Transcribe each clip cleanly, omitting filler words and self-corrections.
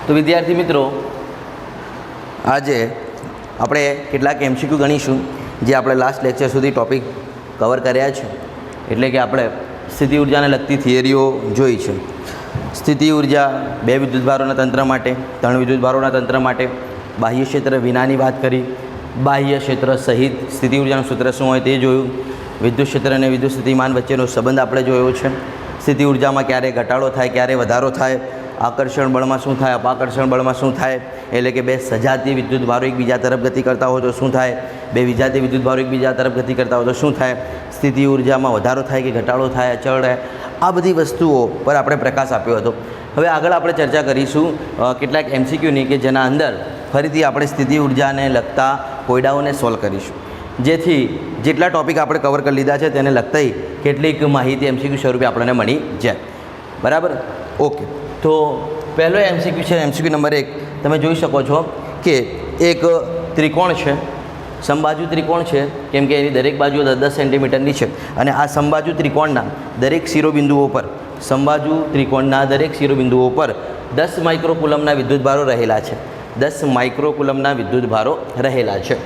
તો વિદ્યાર્થી મિત્રો, આજે આપણે કેટલાક એમસીક્યુ ગણીશું જે આપણે લાસ્ટ લેક્ચર સુધી ટોપિક કવર કર્યા છે. એટલે કે આપણે સ્થિતિ ઉર્જાને લગતી થિયરીઓ જોઈ છે. સ્થિતિ ઉર્જા 2 વિદ્યુતભારોના તંત્ર માટે, 3 વિદ્યુતભારોના તંત્ર માટે, બાહ્ય ક્ષેત્ર વિનાની વાત કરી, બાહ્ય ક્ષેત્ર સહિત સ્થિતિ ઉર્જાનું સૂત્ર શું હોય તે જોયું, વિદ્યુત ક્ષેત્ર અને વિદ્યુત સ્થિતિમાન વચ્ચેનો સંબંધ આપણે જોયો છે. સ્થિતિ ઉર્જામાં ક્યારે ઘટાડો થાય, ક્યારે વધારો થાય, આકર્ષણ બળમાં શું થાય, અપાકર્ષણ બળમાં શું થાય, એટલે કે બે સજાતીય વિદ્યુતભારો એકબીજા તરફ ગતિ કરતા હોય તો શું થાય, બે વિજાતીય વિદ્યુતભારો એકબીજા તરફ ગતિ કરતા હોય તો શું થાય, સ્થિતિ ઉર્જામાં વધારો થાય કે ઘટાડો થાય, અચળ રહે, આ બધી વસ્તુઓ પર આપણે પ્રકાશ આપ્યો હતો. હવે આગળ આપણે ચર્ચા કરીશું કેટલાક એમસીક્યુની કે જેના અંદર ફરીથી આપણે સ્થિતિ ઉર્જાને લગતા કોયડાઓને સોલ્વ કરીશું, જેથી જેટલા ટૉપિક આપણે કવર કરી લીધા છે તેને લગતી કેટલીક માહિતી એમસીક્યુ સ્વરૂપે આપણને મળી જાય. બરાબર? ઓકે. તો પહેલો એમસીક્યુ છે, એમસીક્યુ નંબર 1. તમે જોઈ શકો છો કે એક ત્રિકોણ છે, સમબાજુ ત્રિકોણ છે, કેમ કે એની દરેક બાજુ 10 સેન્ટીમીટરની છે, અને આ સમબાજુ ત્રિકોણના દરેક શિરોબિંદુઓ પર ત્રિકોણના દરેક શિરોબિંદુઓ પર 10 માઇક્રોકુલમના વિદ્યુતભારો રહેલા છે. 10 માઇક્રોકુલમના વિદ્યુતભારો રહેલા છે.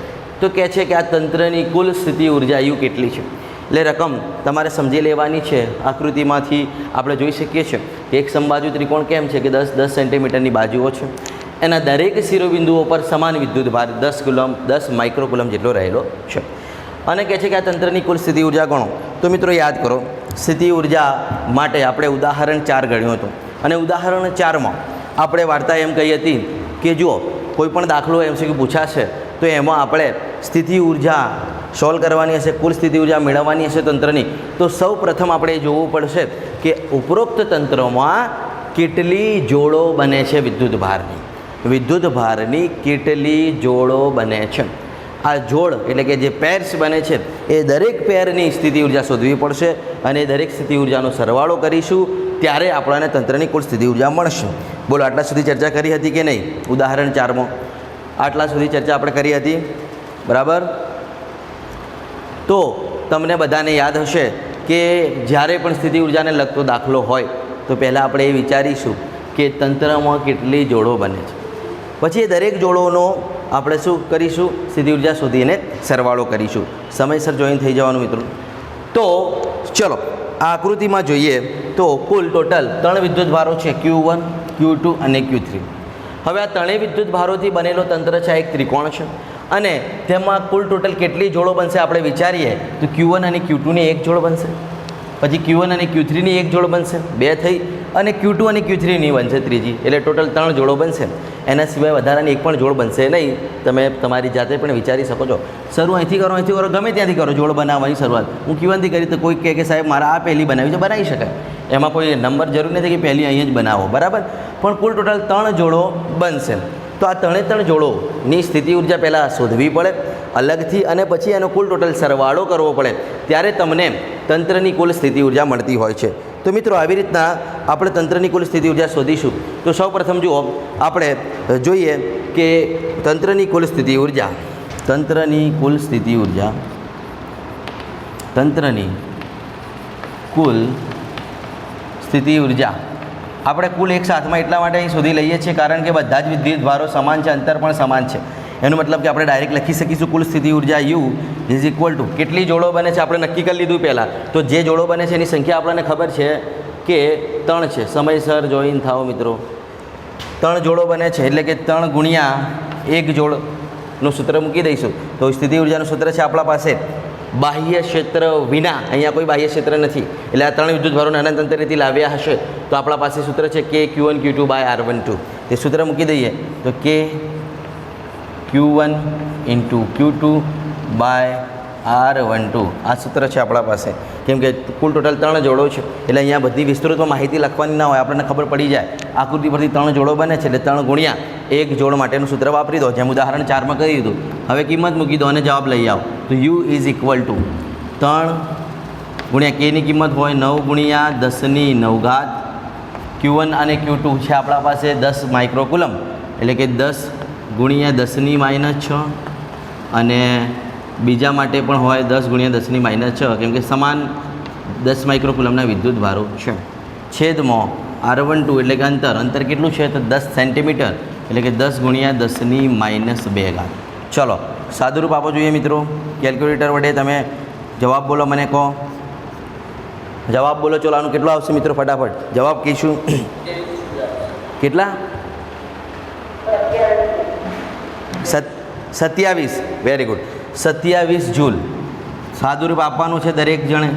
તો કહે છે કે આ તંત્રની કુલ સ્થિતિ ઉર્જા યુ કેટલી છે. એટલે રકમ તમારે સમજી લેવાની છે. આકૃતિમાંથી આપણે જોઈ શકીએ છીએ કે એક સમબાજુ ત્રિકોણ કેમ છે કે 10 સેન્ટીમીટરની બાજુઓ છે, એના દરેક શિરોબિંદુઓ પર સમાન વિદ્યુતભાર 10 માઇક્રોકુલમ જેટલો રહેલો છે. અને કહે છે કે આ તંત્રની કુલ સ્થિતિ ઉર્જા ગણો. તો મિત્રો યાદ કરો, સ્થિતિ ઉર્જા માટે આપણે ઉદાહરણ 4 ગણ્યું હતું, અને ઉદાહરણ 4માં આપણે વાર્તા એમ કહી હતી કે જુઓ, કોઈ પણ દાખલો એમસીક્યુ પૂછાશે તો એમાં આપણે સ્થિતિ ઉર્જા સોલ્વ કરવાની હશે, કુલ સ્થિતિ ઉર્જા મેળવવાની હશે તંત્રની, તો સૌ પ્રથમ આપણે જોવું પડશે કે ઉપરોક્ત તંત્રોમાં કેટલી જોડો બને છે વિદ્યુતભારની કેટલી જોડો બને છે. આ જોડ એટલે કે જે પેર્સ બને છે એ દરેક પેરની સ્થિતિ ઉર્જા શોધવી પડશે, અને દરેક સ્થિતિ ઉર્જાનો સરવાળો કરીશું ત્યારે આપણને તંત્રની કુલ સ્થિતિ ઉર્જા મળશે. બોલો, આટલા સુધી ચર્ચા કરી હતી કે નહીં? ઉદાહરણ 4માં આટલા સુધી ચર્ચા આપણે કરી હતી. બરાબર? તો તમને બધાને યાદ હશે કે જ્યારે પણ સ્થિતિ ઉર્જાને લગતો દાખલો હોય તો પહેલાં આપણે એ વિચારીશું કે તંત્રમાં કેટલી જોડો બને છે, પછી એ દરેક જોડોનો આપણે શું કરીશું, સ્થિતિ ઉર્જા શોધીને સરવાળો કરીશું. સમયસર જોઈન થઈ જવાનું મિત્રો. તો ચલો આ આકૃતિમાં જોઈએ તો કુલ ટોટલ 3 વિદ્યુતભારો છે, Q1, Q2 અને Q3. હવે આ ત્રણેય વિદ્યુતભારોથી બનેલો તંત્ર છે, આ એક ત્રિકોણ છે, અને તેમાં કુલ ટોટલ કેટલી જોડો બનશે આપણે વિચારીએ તો Q1 અને Q2ની એક જોડ બનશે, પછી Q1 અને Q3ની એક જોડ બનશે, 2 થઈ, અને Q2 અને Q3ની બનશે ત્રીજી, એટલે ટોટલ 3 જોડો બનશે. એના સિવાય વધારાની એક પણ જોડ બનશે નહીં. તમે તમારી જાતે પણ વિચારી શકો છો. શરૂ અહીંથી કરો, ગમે ત્યાંથી કરો જોડ બનાવવાની શરૂઆત. હું Q1 થી કરી તો કોઈ કહે કે સાહેબ મારે આ પહેલી બનાવી છે, બનાવી શકાય, એમાં કોઈ નંબર જરૂર નથી કે પહેલી અહીં જ બનાવો. બરાબર? પણ કુલ ટોટલ 3 જોડો બનશે. તો આ 3 જોડોની સ્થિતિ ઉર્જા પહેલાં શોધવી પડે અલગથી, અને પછી એનો કુલ ટોટલ સરવાળો કરવો પડે, ત્યારે તમને તંત્રની કુલ સ્થિતિ ઉર્જા મળતી હોય છે. તો મિત્રો આવી રીતના આપણે તંત્રની કુલ સ્થિતિ ઉર્જા શોધીશું. તો સૌપ્રથમ જુઓ, આપણે જોઈએ કે તંત્રની કુલ સ્થિતિ ઉર્જા આપણે કુલ એક સાથમાં એટલા માટે અહીં શોધી લઈએ છીએ કારણ કે બધા જ વિદ્યુતભારો સમાન છે, અંતર પણ સમાન છે. એનો મતલબ કે આપણે ડાયરેક્ટ લખી શકીશું કુલ સ્થિતિ ઉર્જા યુ ઇઝ ઇક્વલ ટુ કેટલી જોડો બને છે આપણે નક્કી કરી લીધું પહેલાં. તો જે જોડો બને છે એની સંખ્યા આપણને ખબર છે કે 3 છે. સમયસર જોઈન થાઓ મિત્રો. 3 જોડો બને છે એટલે કે 3 ગુણ્યા 1 જોડનું સૂત્ર મૂકી દઈશું. તો સ્થિતિ ઉર્જાનું સૂત્ર છે આપણા પાસે બાહ્ય ક્ષેત્ર વિના, અહીંયા કોઈ બાહ્ય ક્ષેત્ર નથી, એટલે આ 3 વિદ્યુતભારોને અનંત અંતરેથી લાવ્યા હશે તો આપણા પાસે સૂત્ર છે કે Q1 Q2 બાય R12. તે સૂત્ર મૂકી દઈએ તો કે Q1 into Q2 by R12 આ સૂત્ર છે આપણા પાસે. કેમ કે કુલ ટોટલ 3 જોડો છે, એટલે અહીંયા બધી વિસ્તૃતમાં માહિતી લખવાની ના હોય, આપણને ખબર પડી જાય. આકૃતિ પરથી 3 જોડો બને છે એટલે 3 ગુણ્યા 1 જોડ માટેનું સૂત્ર વાપરી દો, જેમ ઉદાહરણ 4માં કરી દીધું. હવે કિંમત મૂકી દો અને જવાબ લઈ આવો. તો U ઇઝ ઇક્વલ ટુ 3 ગુણ્યા Kની કિંમત હોય 9 ગુણ્યા 10⁹. Q1 અને Q2 છે આપણા પાસે 10 માઇક્રોકુલમ, એટલે કે 10 ગુણ્યા 10⁻6, અને બીજા માટે પણ હોય 10 ગુણ્યા 10⁻6, કેમ કે સમાન 10 માઇક્રોકુલમના વિદ્યુતભારો છે. છેદમાં r12 એટલે કે અંતર કેટલું છે તો 10 સેન્ટીમીટર એટલે કે 10 × 10⁻². ચલો સાદુરૂપ આપો જોઈએ મિત્રો. કેલ્ક્યુલેટર વડે તમે જવાબ બોલો, મને કહો જવાબ બોલો. ચલો આનું કેટલું આવશે મિત્રો? ફટાફટ જવાબ કહીશું. કેટલા? 27. Very good. 27 જૂલ સાદુરૂપ આપવાનું છે દરેક જણે.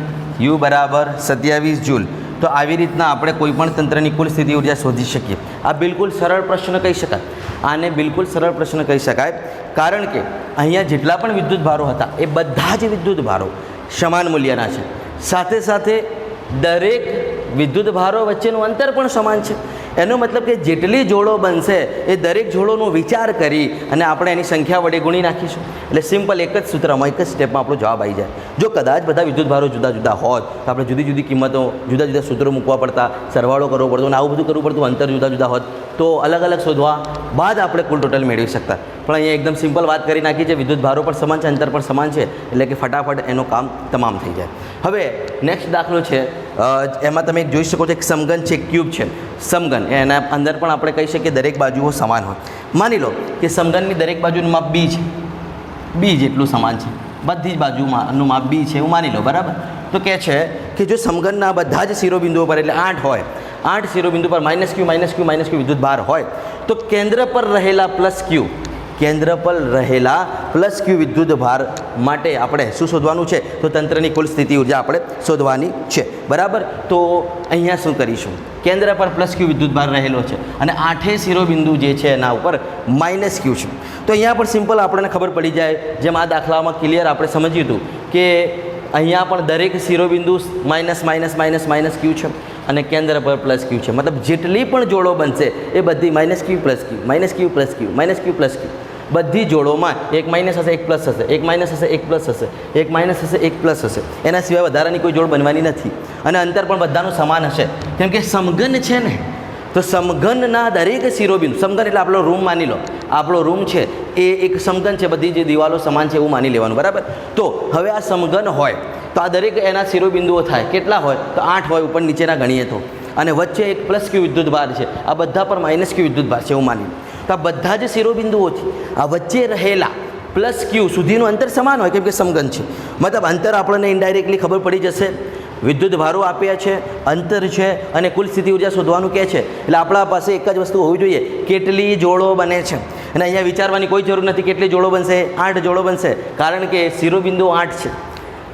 યુ બરાબર 27 જૂલ. તો આવી રીતના આપણે કોઈપણ તંત્રની કુલ સ્થિતિ ઉર્જા શોધી શકીએ. આ બિલકુલ સરળ પ્રશ્ન કહી શકાય. આને બિલકુલ સરળ પ્રશ્ન કહી શકાય, કારણ કે અહીંયા જેટલા પણ વિદ્યુત ભારો હતા એ બધા જ વિદ્યુત ભારો સમાન મૂલ્યના છે. સાથે સાથે દરેક વિદ્યુત ભારો વચ્ચેનું અંતર પણ સમાન છે. એનો મતલબ કે જેટલી જોડો બનશે એ દરેક જોડોનો વિચાર કરી અને આપણે એની સંખ્યા વડે ગુણી નાખીશું. એટલે સિમ્પલ એક જ સૂત્રમાં, એક જ સ્ટેપમાં આપણો જવાબ આવી જાય. જો કદાચ બધા વિદ્યુત ભારો જુદા જુદા હોત તો આપણે જુદી જુદી કિંમતો, જુદા જુદા સૂત્રો મૂકવા પડતા, સરવાળો કરવો પડતો અને આવું બધું કરવું પડતું, અંતર જુદા જુદા હોત તો અલગ અલગ શોધવા બાદ આપણે કુલ ટોટલ મેળવી શકતા. પણ અહીંયા એકદમ સિમ્પલ વાત કરી નાખી છે. વિદ્યુત ભારો પણ સમાન છે, અંતર પણ સમાન છે, એટલે કે ફટાફટ એનું કામ તમામ થઈ જાય. હવે નેક્સ્ટ દાખલો છે. એમાં તમે જોઈ શકો છો એક સમઘન છે, ક્યુબ છે. સમઘન એના અંદર પણ આપણે કહી શકીએ દરેક બાજુઓ સમાન હોય. માની લો કે સમઘનની દરેક બાજુનું માપ બી છે, બી જેટલું સમાન છે. બધી જ બાજુમાંનું માપ બી છે એવું માની લો, બરાબર. તો કહે છે કે જો સમઘનના બધા જ શિરોબિંદુઓ પર એટલે 8 હોય, 8 શિરોબિંદુ પર -q વિદ્યુત ભાર હોય તો કેન્દ્ર પર રહેલા +q વિદ્યુત ભાર માટે આપણે શું શોધવાનું છે? તો તંત્રની કુલ સ્થિતિ ઉર્જા આપણે શોધવાની છે, બરાબર. તો અહીંયા શું કરીશું? કેન્દ્ર પર +q વિદ્યુત ભાર રહેલો છે અને 8 શિરોબિંદુ જે છે એના ઉપર -q છે. તો અહીંયા પણ સિમ્પલ આપણને ખબર પડી જાય, જેમ આ દાખલામાં ક્લિયર આપણે સમજ્યું હતું કે અહીંયા પણ દરેક શિરોબિંદુ --q છે અને કેન્દ્ર પર +q છે. મતલબ જેટલી પણ જોડો બનશે એ બધી -q+q બધી જોડોમાં એક માઇનસ હશે, એક પ્લસ હશે, એક માઇનસ હશે, એક પ્લસ હશે, એક માઇનસ હશે, એક પ્લસ હશે. એના સિવાય વધારાની કોઈ જોડ બનવાની નથી અને અંતર પણ બધાનું સમાન હશે, કેમ કે સમઘન છે ને. તો સમઘનના દરેક શિરોબિંદુ, સમઘન એટલે આપણો રૂમ માની લો, આપણો રૂમ છે એ એક સમઘન છે, બધી જે દિવાલો સમાન છે એવું માની લેવાનું, બરાબર. તો હવે આ સમઘન હોય તો આ દરેક એના શિરોબિંદુઓ થાય કેટલા હોય? તો 8 હોય ઉપર નીચેના ગણીએ તો, અને વચ્ચે એક +q વિદ્યુત ભાર છે, આ બધા પર -q વિદ્યુત ભાર છે એવું માની. તો આ બધા જ શિરોબિંદુઓથી આ વચ્ચે રહેલા +q સુધીનું અંતર સમાન હોય, કેમ કે સમઘન છે. મતલબ અંતર આપણને ઇનડાયરેક્ટલી ખબર પડી જશે. વિદ્યુત ભારો આપ્યા છે, અંતર છે અને કુલ સ્થિતિ ઉર્જા શોધવાનું કહે છે. એટલે આપણા પાસે એક જ વસ્તુ હોવી જોઈએ, કેટલી જોડો બને છે. અને અહીંયા વિચારવાની કોઈ જરૂર નથી કેટલી જોડો બનશે. 8 જોડો બનશે, કારણ કે શિરોબિંદુ 8 છે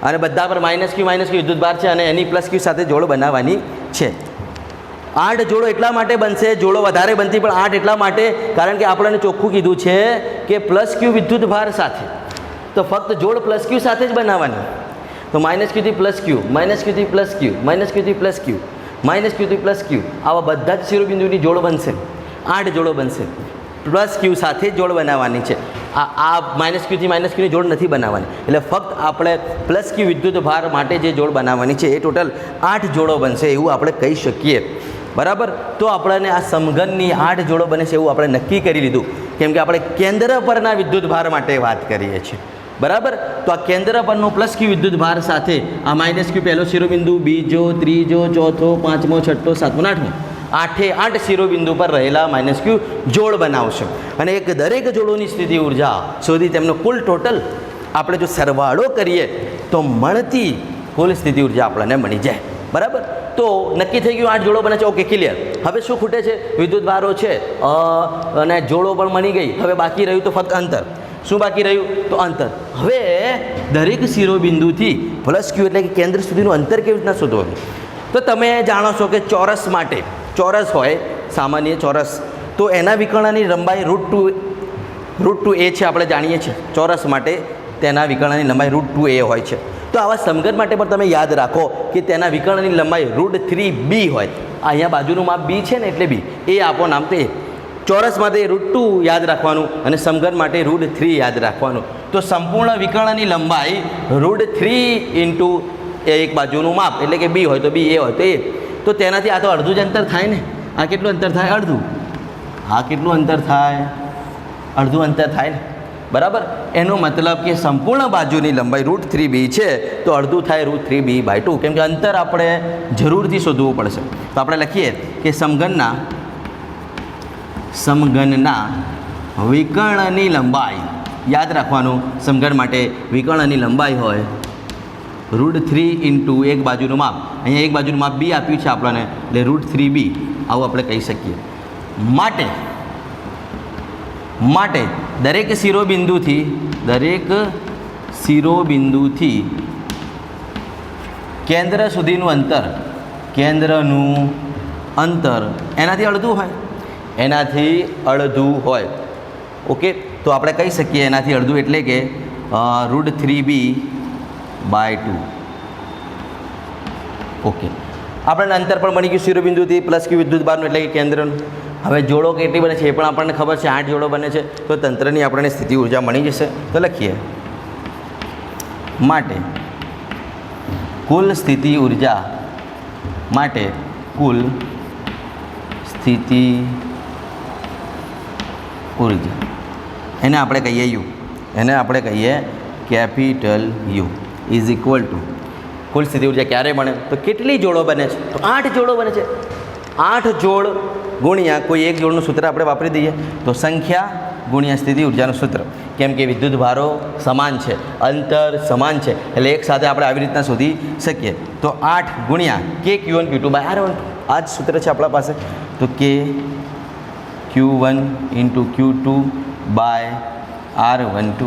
અને બધા પર -q વિદ્યુત ભાર છે અને એની +q સાથે જોડો બનાવવાની છે. 8 જોડો એટલા માટે બનશે, જોડો વધારે બનતી પણ 8 એટલા માટે કારણ કે આપણને ચોખ્ખું કીધું છે કે +q વિદ્યુત ભાર સાથે, તો ફક્ત જોડ +q સાથે જ બનાવવાની. તો -q થી +q, -q થી +q, -q થી +q, -q થી +q આવા બધા જ શિરોબિંદુની જોડ બનશે. 8 જોડો બનશે, +q સાથે જોડ બનાવવાની છે. આ -q થી -q ની જોડ નથી બનાવવાની. એટલે ફક્ત આપણે +q વિદ્યુત ભાર માટે જે જોડ બનાવવાની છે એ ટોટલ 8 જોડો બનશે એવું આપણે કહી શકીએ, બરાબર. તો આપણને આ સમઘનની 8 જોડો બને છે એવું આપણે નક્કી કરી લીધું, કેમ કે આપણે કેન્દ્ર પરના વિદ્યુત ભાર માટે વાત કરીએ છીએ, બરાબર. તો આ કેન્દ્ર પરનો +q વિદ્યુત ભાર સાથે આ -q પહેલો શિરોબિંદુ, બીજો, ત્રીજો, ચોથો, પાંચમો, છઠ્ઠો, સાતમો, આઠમો, 8 શિરોબિંદુ પર રહેલા -q જોડ બનાવશે અને એક દરેક જોડોની સ્થિતિ ઉર્જા શોધી તેમનો કુલ ટોટલ આપણે જો સરવાળો કરીએ તો મળતી કુલ સ્થિતિ ઉર્જા આપણને મળી જાય, બરાબર. તો નક્કી થઈ ગયું 8 જોડો બને છે, ઓકે ક્લિયર. હવે શું ખૂટે છે? વિદ્યુત ભારો છે અને જોડો પણ મળી ગઈ. હવે બાકી રહ્યું તો ફક્ત અંતર. શું બાકી રહ્યું? તો અંતર. હવે દરેક શિરોબિંદુથી +q એટલે કે કેન્દ્ર સુધીનું અંતર કેવી રીતના શોધવાનું? તો તમે જાણો છો કે ચોરસ માટે, ચોરસ હોય સામાન્ય ચોરસ, તો એના વિકર્ણની લંબાઈ √2a છે, આપણે જાણીએ છીએ. ચોરસ માટે તેના વિકર્ણની લંબાઈ √2a હોય છે. તો આવા સમઘન માટે પણ તમે યાદ રાખો કે તેના વિકર્ણની લંબાઈ √3b હોય. અહીંયા બાજુનું માપ b છે ને એટલે b, એ આપો નામ તે. ચોરસ માટે √2 યાદ રાખવાનું અને સમઘન માટે √3 યાદ રાખવાનું. તો સંપૂર્ણ વિકર્ણની લંબાઈ √3 × એક બાજુનું માપ એટલે કે b હોય તો b, a હોય તો a. તો તેનાથી આ તો અડધું જ અંતર થાય ને. આ કેટલું અંતર થાય? અડધું. આ કેટલું અંતર થાય? અડધું અંતર થાય ને, બરાબર. એનો મતલબ કે સંપૂર્ણ બાજુની લંબાઈ √3b છે તો અડધું થાય √3b/2, કેમ કે અંતર આપણે જરૂરથી શોધવું પડશે. તો આપણે લખીએ કે સમઘનના વિકર્ણની લંબાઈ, યાદ રાખવાનું સમઘન માટે વિકર્ણની લંબાઈ હોય √3 × એક બાજુનું માપ, અહીંયા એક બાજુનું માપ b આપ્યું છે આપણને એટલે √3b આવું આપણે કહી શકીએ. માટે દરેક શિરોબિંદુથી કેન્દ્ર સુધીનું અંતર એનાથી અડધું હોય. ઓકે, તો આપણે કહી શકીએ એનાથી અડધું એટલે કે √3b/2. ઓકે, આપણને અંતર પણ બની ગયું શિરોબિંદુથી +q વિદ્યુતભારનું એટલે કે કેન્દ્રનું. હવે જોડો કેટલી બને છે એ પણ આપણને ખબર છે, 8 જોડો બને છે. તો તંત્રની આપણને સ્થિતિ ઉર્જા મળી જશે. તો લખીએ માટે કુલ સ્થિતિ ઉર્જા એને આપણે કહીએ U, એને આપણે કહીએ capital U is equal to કુલ સ્થિતિ ઉર્જા ક્યારે બને તો કેટલી જોડો બને છે તો 8 જોડો બને છે. 8 જોડ ગુણ્યા કોઈ એક જોડનું સૂત્ર આપણે વાપરી દઈએ તો સંખ્યા ગુણ્યા સ્થિતિ ઉર્જાનું સૂત્ર, કેમ કે વિદ્યુત ભારો સમાન છે, અંતર સમાન છે એટલે એક સાથે આપણે આવી રીતના શોધી શકીએ. તો 8 ગુણ્યા k Q1 Q2/R12 આ જ સૂત્ર છે આપણા પાસે. તો k Q1 × Q2/R12.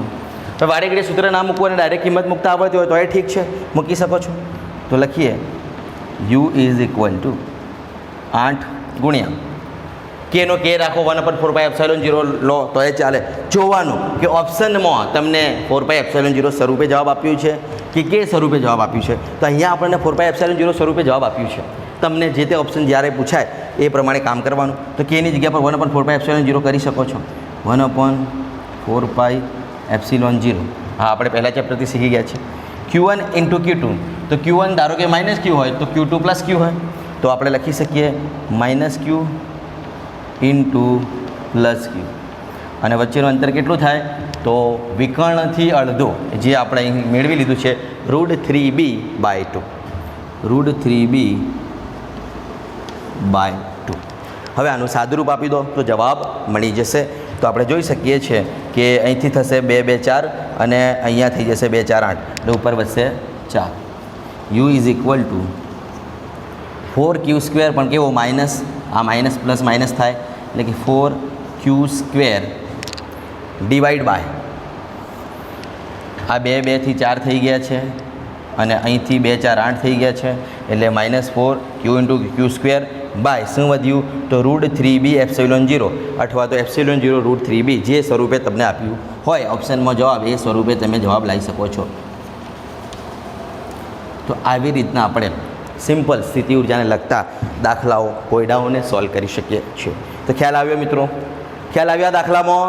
તો વારે ઘડીએ સૂત્ર ના મૂકવું અને ડાયરેક્ટ કિંમત મૂકતા આવડતી હોય તો એ ઠીક છે, મૂકી શકો છો. તો લખીએ U ઇઝ ઇક્વલ ટુ 8 ગુણ્યા કેનો કે રાખો 1/4πε0 લો તો એ ચાલે. જોવાનું કે ઓપ્શનમાં તમને 4πε0 સ્વરૂપે જવાબ આપ્યું છે કે કે સ્વરૂપે જવાબ આપ્યું છે. તો અહીંયા આપણને 4πε0 સ્વરૂપે જવાબ આપ્યું છે. તમને જે તે ઓપ્શન જ્યારે પૂછાય એ પ્રમાણે કામ કરવાનું. તો કેની જગ્યા પર 1/4πε0 કરી શકો છો. 1/4πε0 હા આપણે પહેલાં ચેપ્ટરથી શીખી ગયા છે. Q1 × Q2 તો Q1 ધારો કે -q હોય તો Q2 +q હોય તો આપણે લખી શકીએ -q × +q અને વચ્ચેનું અંતર કેટલું થાય તો વિકર્ણથી અડધો જે આપણે અહીં મેળવી લીધું છે √3b/2. હવે આનું સાદુરૂપ આપી દો તો જવાબ મળી જશે. તો આપણે જોઈ શકીએ છીએ કે અહીંથી થશે 2 2 4 અને અહીંયા થઈ જશે 2 4 8 એટલે ઉપર વધશે 4. U is equal two 4q² પણ કેવો માઇનસ, આ માઇનસ પ્લસ માઇનસ થાય એટલે કે 4q² ડિવાઈડ બાય આ 2 2 થી 4 થઈ ગયા છે અને અહીંથી 2 4 8 થઈ ગયા છે એટલે -4q × q² બાય શું વધ્યું તો √3b/ε0 અથવા તો ε0 √3b જે સ્વરૂપે તમને આપ્યું હોય ઓપ્શનમાં જવાબ એ સ્વરૂપે તમે જવાબ લાવી શકો છો. તો આવી રીતના આપણે સિમ્પલ સ્થિતિ ઉર્જાને લગતા દાખલાઓ કોયડાઓને સોલ્વ કરી શકીએ છીએ. તો ખ્યાલ આવ્યો મિત્રો? ખ્યાલ આવ્યા દાખલામાં?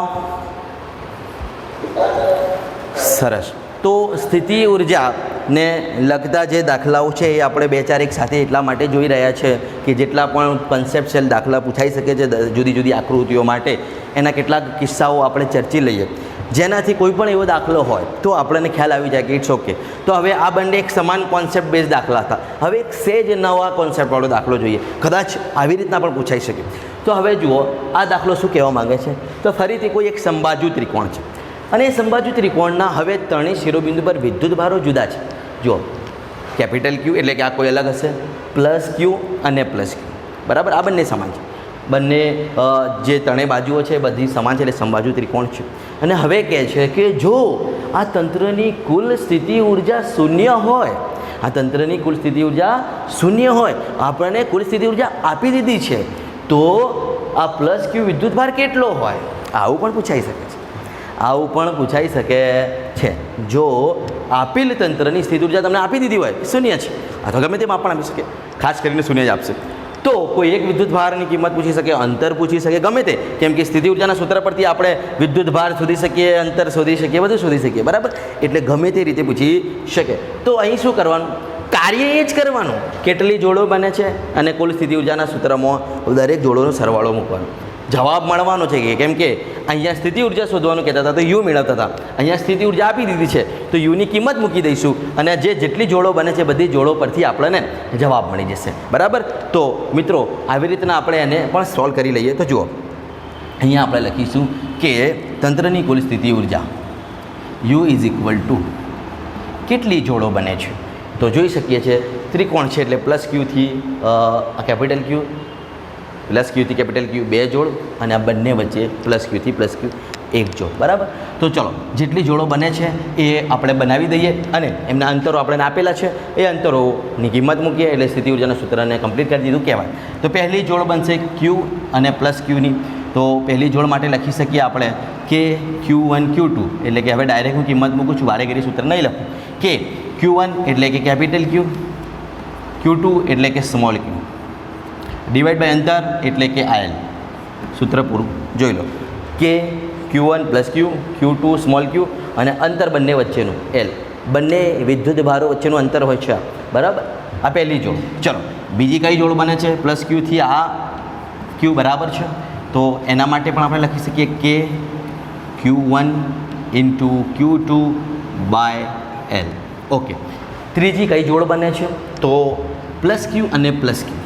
સરસ. તો સ્થિતિ ઉર્જાને લગતા જે દાખલાઓ છે એ આપણે 2 4 એક સાથે એટલા માટે જોઈ રહ્યા છે કે જેટલા પણ કન્સેપ્ચ્યુઅલ દાખલા પૂછાઈ શકે છે જુદી જુદી આકૃતિઓ માટે એના કેટલાક કિસ્સાઓ આપણે ચર્ચી લઈએ જેનાથી કોઈ પણ એવો દાખલો હોય તો આપણને ખ્યાલ આવી જાય કે ઇટ્સ ઓકે. તો હવે આ બંને એક સમાન કોન્સેપ્ટ બેઝ દાખલા હતા. હવે એક સેજ નવા કોન્સેપ્ટવાળો દાખલો જોઈએ, કદાચ આવી રીતના પણ પૂછાઈ શકે. તો હવે જુઓ આ દાખલો શું કહેવા માગે છે તો ફરીથી કોઈ એક સમબાજુ ત્રિકોણ છે અને એ સમબાજુ ત્રિકોણના હવે ત્રણેય શિરોબિંદુ પર વિદ્યુતભારો જુદા છે. જુઓ કેપિટલ Q એટલે કે આ કોઈ અલગ હશે, +q અને +q બરાબર. આ બંને સમાન છે, બંને જે ત્રણેય બાજુઓ છે બધી સમાન છે એટલે સમબાજુ ત્રિકોણ છે. અને હવે કહે છે કે જો આ તંત્રની કુલ સ્થિતિ ઉર્જા શૂન્ય હોય, આ તંત્રની કુલ સ્થિતિ ઉર્જા શૂન્ય હોય, આપણને કુલ સ્થિતિ ઉર્જા આપી દીધી છે તો આ +q વિદ્યુતભાર કેટલો હોય આવું પણ પૂછાઈ શકે છે. આવું પણ પૂછાઈ શકે છે. જો આપેલ તંત્રની સ્થિતિ ઉર્જા તમને આપી દીધી હોય શૂન્ય છે અથવા ગમે તેમાં પણ આપી શકે, ખાસ કરીને શૂન્ય જ આપશે તો કોઈ એક વિદ્યુતભારની કિંમત પૂછી શકે, અંતર પૂછી શકે, ગમે તે, કેમ કે સ્થિતિ ઉર્જાના સૂત્ર પરથી આપણે વિદ્યુતભાર શોધી શકીએ, અંતર શોધી શકીએ, બધું શોધી શકીએ બરાબર. એટલે ગમે તે રીતે પૂછી શકે. તો અહીં શું કરવાનું? કાર્ય એ જ કરવાનું કેટલી જોડો બને છે અને કુલ સ્થિતિ ઉર્જાના સૂત્રમાં દરેક જોડોનો સરવાળો મૂકવાનો. જવાબ મળવાનો છે કેમ કે અહીંયા સ્થિતિ ઉર્જા શોધવાનું કહેતા હતા તો યુ મેળવતા હતા. અહીંયા સ્થિતિ ઉર્જા આપી દીધી છે તો યુની કિંમત મૂકી દઈશું અને જેટલી જોડો બને છે બધી જોડો પરથી આપણને જવાબ મળી જશે. બરાબર. તો મિત્રો આવી રીતના આપણે એને પણ સોલ્વ કરી લઈએ. તો જુઓ અહીંયા આપણે લખીશું કે તંત્રની કુલ સ્થિતિ ઉર્જા યુ ઇઝ ઇક્વલ ટુ કેટલી જોડો બને છે. તો જોઈ શકીએ છીએ ત્રિકોણ છે એટલે પ્લસ ક્યુથી કેપિટલ ક્યુ પ્લસ ક્યુથી કેપિટલ ક્યુ 2 જોડ અને આ બંને વચ્ચે પ્લસ ક્યુથી પ્લસ ક્યુ 1 જોડ. બરાબર. તો ચલો જેટલી જોડો બને છે એ આપણે બનાવી દઈએ અને એમના અંતરો આપણે આપેલા છે એ અંતરોની કિંમત મૂકીએ એટલે સ્થિતિ ઉર્જાના સૂત્રને કમ્પ્લીટ કરી દીધું કહેવાય. તો પહેલી જોડ બનશે ક્યુ અને પ્લસ ક્યુની. તો પહેલી જોડ માટે લખી શકીએ આપણે કે Q1 Q2 એટલે કે હવે ડાયરેક્ટ હું કિંમત મૂકું છું, વારેઘડી સૂત્ર નહીં લખું. કે Q1 એટલે કે કેપિટલ ક્યુ, Q2 એટલે કે સ્મોલ ક્યુ, ડિવાઈડ બાય અંતર એટલે કે IL. સૂત્ર પૂરું જોઈ લો કે Q1 પ્લસ ક્યુ, Q2 સ્મોલ ક્યુ અને અંતર બંને વચ્ચેનું L. બંને વિદ્યુત ભારો વચ્ચેનું અંતર હોય છે. બરાબર. આ પહેલી જોડ. ચલો બીજી કઈ જોડ બને છે પ્લસ ક્યુથી આ ક્યુ બરાબર છે તો એના માટે પણ આપણે લખી શકીએ કે Q1 into Q2 by L. Okay. ત્રીજી કઈ જોડ બને છે તો પ્લસ ક્યુ અને પ્લસ ક્યુ.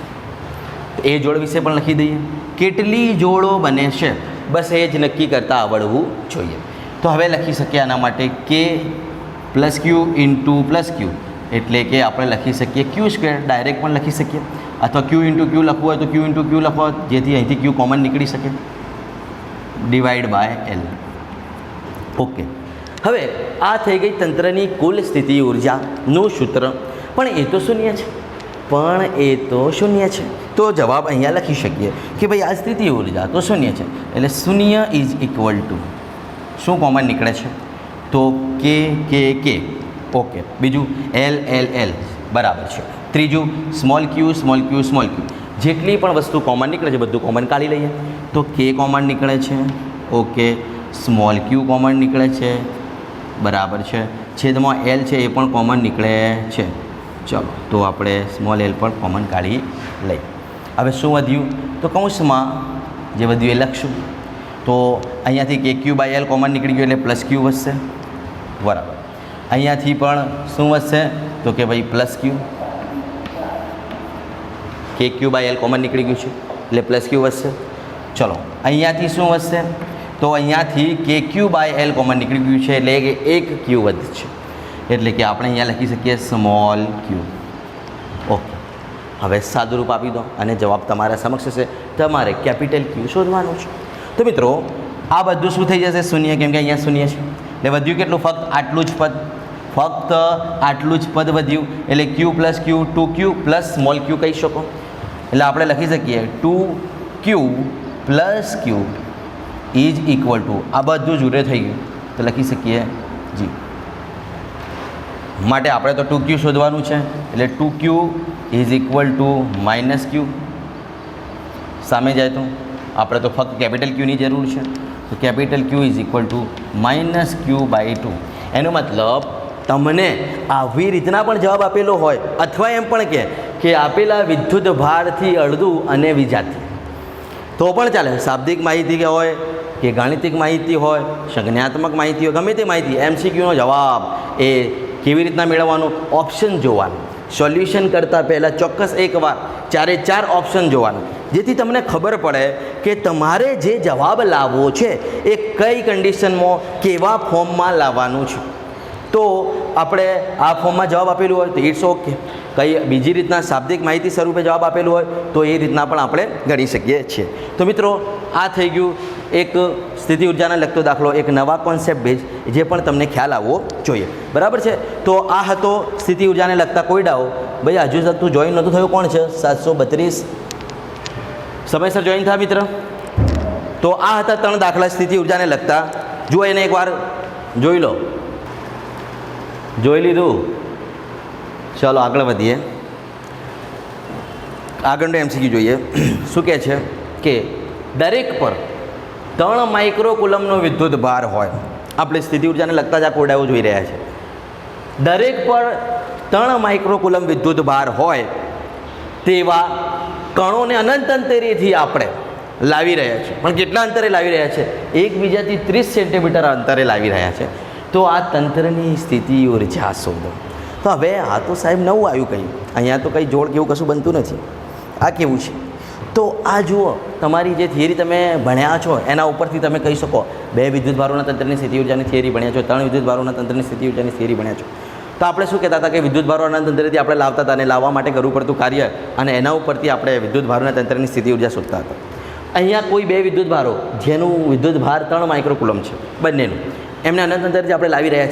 એ જોડ વિશે પણ લખી દઈએ. કેટલી જોડો બને છે બસ એ જ નક્કી કરતાં આવડવું જોઈએ. તો હવે લખી શકીએ આના માટે કે પ્લસ ક્યુ ઇન્ટુ પ્લસ ક્યુ એટલે કે આપણે લખી શકીએ ક્યુ સ્ક્વેર. ડાયરેક્ટ પણ લખી શકીએ અથવા ક્યુ ઇન્ટુ ક્યુ લખવું હોય તો ક્યુ ઇન્ટુ ક્યુ લખો જેથી અહીંથી ક્યુ કોમન નીકળી શકે, ડિવાઈડ બાય L. ઓકે. હવે આ થઈ ગઈ તંત્રની કુલ સ્થિતિ ઉર્જાનું સૂત્ર. પણ એ તો શૂન્ય છે. તો જવાબ અહીંયા લખી શકીએ કે ભાઈ આ સ્થિતિ ઉર્જા તો શૂન્ય છે એટલે શૂન્ય ઇઝ ઇક્વલ ટુ શું કોમન નીકળે છે તો કે. ઓકે. બીજું L બરાબર છે. ત્રીજું સ્મોલ ક્યુ. જેટલી પણ વસ્તુ કોમન નીકળે છે બધું કોમન કાઢી લઈએ તો કે કોમન નીકળે છે. ઓકે. સ્મોલ ક્યુ કોમન નીકળે છે. બરાબર છે. છેદમાં L છે એ પણ કોમન નીકળે છે. ચલો તો આપણે સ્મોલ L પણ કોમન કાઢી લઈએ. હવે શું વધ્યું તો કૌંસમાં જે વધ્યું એ લખશું. તો અહીંયાથી કે ક્યુ બાય L કોમન નીકળી ગયું એટલે પ્લસ ક્યુ વધશે. બરાબર. અહીંયાથી પણ શું વધશે તો કે ભાઈ પ્લસ ક્યુ. કે ક્યુ બાય L કોમન નીકળી ગયું છે એટલે પ્લસ ક્યુ વધશે. ચલો અહીંયાથી શું વધશે તો અહીંયાથી કે ક્યુ બાય L કોમન નીકળી ગયું છે એટલે કે 1 ક્યુ વધશે એટલે કે આપણે અહીંયા લખી શકીએ સ્મોલ ક્યુ. ઓકે. હવે સાદું રૂપ આપી દો અને જવાબ તમારા સમક્ષ હશે. તમારે કેપિટલ ક્યુ શોધવાનું છે. તો મિત્રો આ બધું શું થઈ જશે શૂન્ય કેમ કે અહીંયા શૂન્ય છે એટલે વધ્યું કેટલું ફક્ત આટલું જ પદ વધ્યું એટલે ક્યુ પ્લસ ક્યુ 2Q પ્લસ સ્મોલ ક્યુ કહી શકો. એટલે આપણે લખી શકીએ 2Q plus Q is equal to આ બધું જુદે થઈ ગયું તો લખી શકીએ જી. માટે આપણે તો 2Q શોધવાનું છે એટલે 2Q is equal to minus Q. સામે જાય તો આપણે તો ફક્ત કેપિટલ ક્યુની જરૂર છે તો capital Q is equal to minus Q by 2. એનો મતલબ તમને આવી રીતના પણ જવાબ આપેલો હોય અથવા એમ પણ કે આપેલા વિદ્યુત ભારથી અડધું અને વિજાતી તો પણ ચાલે. શાબ્દિક માહિતી હોય કે ગાણિતિક માહિતી હોય, સંજ્ઞાત્મક માહિતી હોય, ગમે તે માહિતી MCQનો જવાબ એ કેવી રીતના મેળવવાનું ઓપ્શન જોવાનું. સોલ્યુશન કરતાં પહેલાં ચોક્કસ એકવાર 4 ઓપ્શન જોવાના જેથી તમને ખબર પડે કે તમારે જે જવાબ લાવવો છે એ કઈ કન્ડિશનમાં કેવા ફોર્મમાં લાવવાનું છે. તો આપણે આ ફોર્મમાં જવાબ આપેલું હોય તો ઇટ્સ ઓકે. કંઈ બીજી રીતના શાબ્દિક માહિતી સ્વરૂપે જવાબ આપેલું હોય તો એ રીતના પણ આપણે ગણી શકીએ છીએ. તો મિત્રો આ થઈ ગયું એક સ્થિતિ ઉર્જાને લગતો દાખલો, એક નવા કોન્સેપ્ટ બેઝ જે પણ તમને ખ્યાલ આવવો જોઈએ. બરાબર છે. તો આ હતો સ્થિતિ ઉર્જાને લગતા કોયડાઓ. ભાઈ હજુ તું જોઈન નહોતું થયું કોણ છે 732 સમયસર જોઈન થયા મિત્ર. તો આ હતા 3 દાખલા સ્થિતિ ઉર્જાને લગતા. જુઓ એને એકવાર જોઈ લો. જોઈ લીધું? ચાલો આગળ વધીએ. આગળનો MCQ જોઈએ. શું કહે છે કે દરેક પર 3 માઇક્રોકુલમનો વિદ્યુત ભાર હોય. આપણે સ્થિતિ ઉર્જાને લગતા જ આ કોયડાઓ જોઈ રહ્યા છે. દરેક પર 3 માઇક્રોકુલમ વિદ્યુત ભાર હોય તેવા કણોને અનંત અંતરેથી આપણે લાવી રહ્યા છે, પણ કેટલા અંતરે લાવી રહ્યા છે? એકબીજાથી 30 સેન્ટીમીટર અંતરે લાવી રહ્યા છે. તો આ તંત્રની સ્થિતિ ઉર્જા શોધો. તો હવે આ તો સાહેબ નવું આવ્યું કંઈ, અહીંયા તો કંઈ જોડ કેવું કશું બનતું નથી. આ કેવું છે? તો આ જુઓ, તમારી જે થિયરી તમે ભણ્યા છો એના ઉપરથી તમે કહી શકો 2 વિદ્યુત ભારોના તંત્રની સ્થિતિ ઉર્જાની થિયરી ભણ્યા છો, 3 વિદ્યુત ભારોના તંત્રની સ્થિતિ ઉર્જાની થિયરી ભણ્યા છો. તો આપણે શું કહેતા હતા કે વિદ્યુત ભારોના તંત્રથી આપણે લાવતા હતા અને લાવવા માટે કરવું પડતું કાર્ય અને એના ઉપરથી આપણે વિદ્યુત ભારોના તંત્રની સ્થિતિ ઉર્જા શોધતા હતા. અહીંયા કોઈ 2 વિદ્યુત ભારો જેનું વિદ્યુત ભાર 3 માઇક્રોકુલમ છે બંનેનું, એમને અનંત અંતરથી આપણે લાવી રહ્યા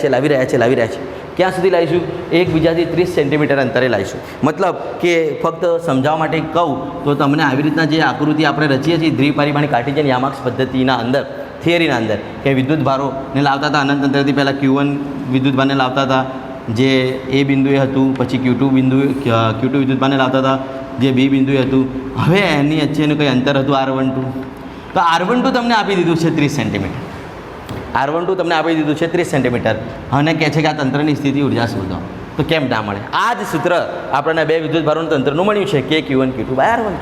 છીએ. ક્યાં સુધી લાવીશું? એકબીજાથી 30 સેન્ટીમીટર અંતરે લાવીશું. મતલબ કે ફક્ત સમજાવવા માટે કહું તો તમને આવી રીતના જે આકૃતિ આપણે રચીએ છીએ દ્વિપરિમાણીય કાર્ટેશિયન યામાક્ષ પદ્ધતિના અંદર, થિયરીના અંદર, કે વિદ્યુત ભારોને લાવતા હતા અનંત અંતરથી. પહેલાં Q1 વિદ્યુત ભારને લાવતા હતા જે એ બિંદુએ હતું, પછી Q2 વિદ્યુત ભારને લાવતા હતા જે B બિંદુએ હતું. હવે એની વચ્ચેનું કંઈ અંતર હતું R12. તો R12 તમને આપી દીધું છે 30 સેન્ટીમીટર. R12 તમને આપી દીધું છે 30 સેન્ટીમીટર અને કહે છે કે આ તંત્રની સ્થિતિ ઉર્જા શોધો. તો કેમ ના મળે? આ જ સૂત્ર આપણને 2 વિદ્યુત ભારોનું તંત્રનું મળ્યું છે કે Q1 Q2/R12.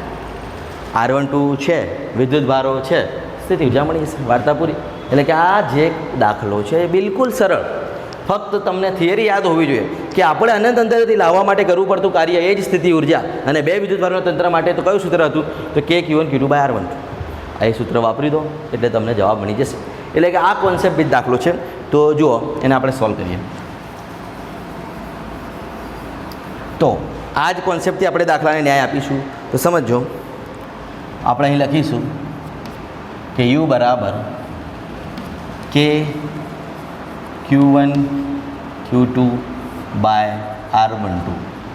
R12 છે, વિદ્યુત ભારો છે, સ્થિતિ ઉર્જા મળી જશે. વાર્તા પૂરી. એટલે કે આ જે દાખલો છે એ બિલકુલ સરળ. ફક્ત તમને થિયરી યાદ હોવી જોઈએ કે આપણે અનંત અંતરથી લાવવા માટે કરવું પડતું કાર્ય એ જ સ્થિતિ ઉર્જા, અને 2 વિદ્યુત ભારોના તંત્ર માટે તો કયું સૂત્ર હતું? તો કે Q1 Q2/R12. આ સૂત્ર વાપરી દો એટલે તમને જવાબ મળી જશે. એટલે કે આ કોન્સેપ્ટ વિથ દાખલો છે. તો જુઓ, એને આપણે સોલ્વ કરીએ. તો આ જ કોન્સેપ્ટથી આપણે દાખલાને ન્યાય આપીશું. તો સમજો, આપણે અહીં લખીશું કે U બરાબર કે Q1 Q2/R12.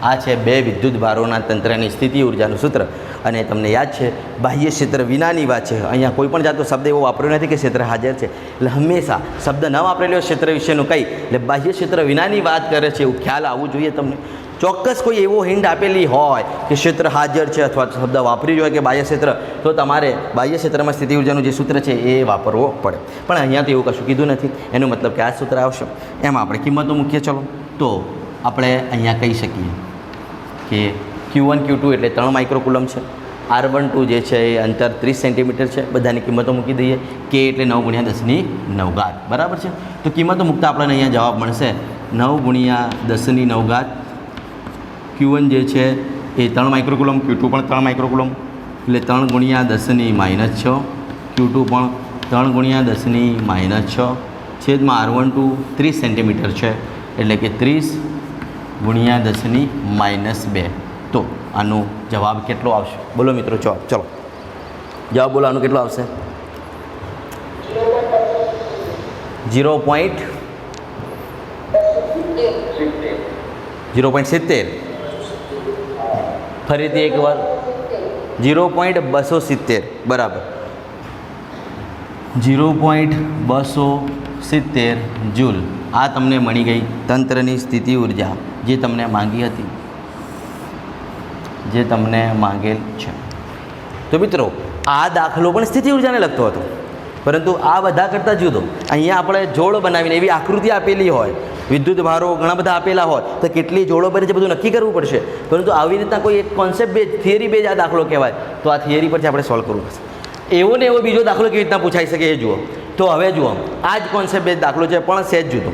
આ છે 2 વિદ્યુત ભારોના તંત્રની સ્થિતિ ઉર્જાનું સૂત્ર. અને તમને યાદ છે બાહ્ય ક્ષેત્ર વિનાની વાત છે. અહીંયા કોઈ પણ જાતનો શબ્દ એવો વાપર્યો નથી કે ક્ષેત્ર હાજર છે. એટલે હંમેશા શબ્દ ન વાપરેલો ક્ષેત્ર વિશેનું કંઈ, એટલે બાહ્ય ક્ષેત્ર વિનાની વાત કરે છે એવું ખ્યાલ આવવું જોઈએ તમને. ચોક્કસ કોઈ એવો હિન્ટ આપેલી હોય કે ક્ષેત્ર હાજર છે અથવા શબ્દ વાપરી હોય કે બાહ્ય ક્ષેત્ર, તો તમારે બાહ્ય ક્ષેત્રમાં સ્થિતિ ઉર્જાનું જે સૂત્ર છે એ વાપરવો પડે. પણ અહીંયા તો એવું કશું કીધું નથી. એનો મતલબ કે આ સૂત્ર આવશે. એમાં આપણે કિંમતો મૂકીએ. ચલો, તો આપણે અહીંયા કહી શકીએ કે Q1 Q2 એટલે 3 માઇક્રોકુલમ છે. R12 જે છે એ અંતર 30 સેન્ટીમીટર છે. બધાની કિંમતો મૂકી દઈએ. K એટલે 9 × 10⁹ બરાબર છે. તો કિંમતો મૂકતા આપણને અહીંયા જવાબ મળશે 9 × 10⁹. Q1 જે છે એ 3 માઇક્રોકુલમ, Q2 પણ 3 માઇક્રોકુલમ, એટલે 3 × 10⁻⁶. Q2 પણ 3 × 10⁻⁶. છેદમાં R12 30 સેન્ટીમીટર છે, એટલે કે 30 × 10⁻². તો આનો જવાબ કેટલો આવશે? બોલો મિત્રો. ચલો જવાબ બોલો. આનો કેટલો આવશે? 0.70. ફરીથી એકવાર 0.270 બરાબર. 0.270 જૂલ. આ તમને મળી ગઈ તંત્રની સ્થિતિ ઉર્જા જે તમને માંગી હતી, જે તમને માંગેલ છે. તો મિત્રો, આ દાખલો પણ સ્થિતિ ઉર્જાને લગતો હતો, પરંતુ આ બધા કરતાં જુદો. અહીંયા આપણે જોડો બનાવીને એવી આકૃતિ આપેલી હોય, વિદ્યુત ભારો ઘણા બધા આપેલા હોય, તો કેટલી જોડો બની છે બધું નક્કી કરવું પડશે. પરંતુ આવી રીતના કોઈ એક કોન્સેપ્ટ બેઝ, થિયરી બેઝ આ દાખલો કહેવાય, તો આ થિયરી પરથી આપણે સોલ્વ કરવું પડશે. એવો ને એવો બીજો દાખલો કેવી રીતના પૂછાઈ શકે એ જુઓ. તો હવે જુઓ, આ જ કોન્સેપ્ટ બેઝ દાખલો છે પણ સહેજ જુદો.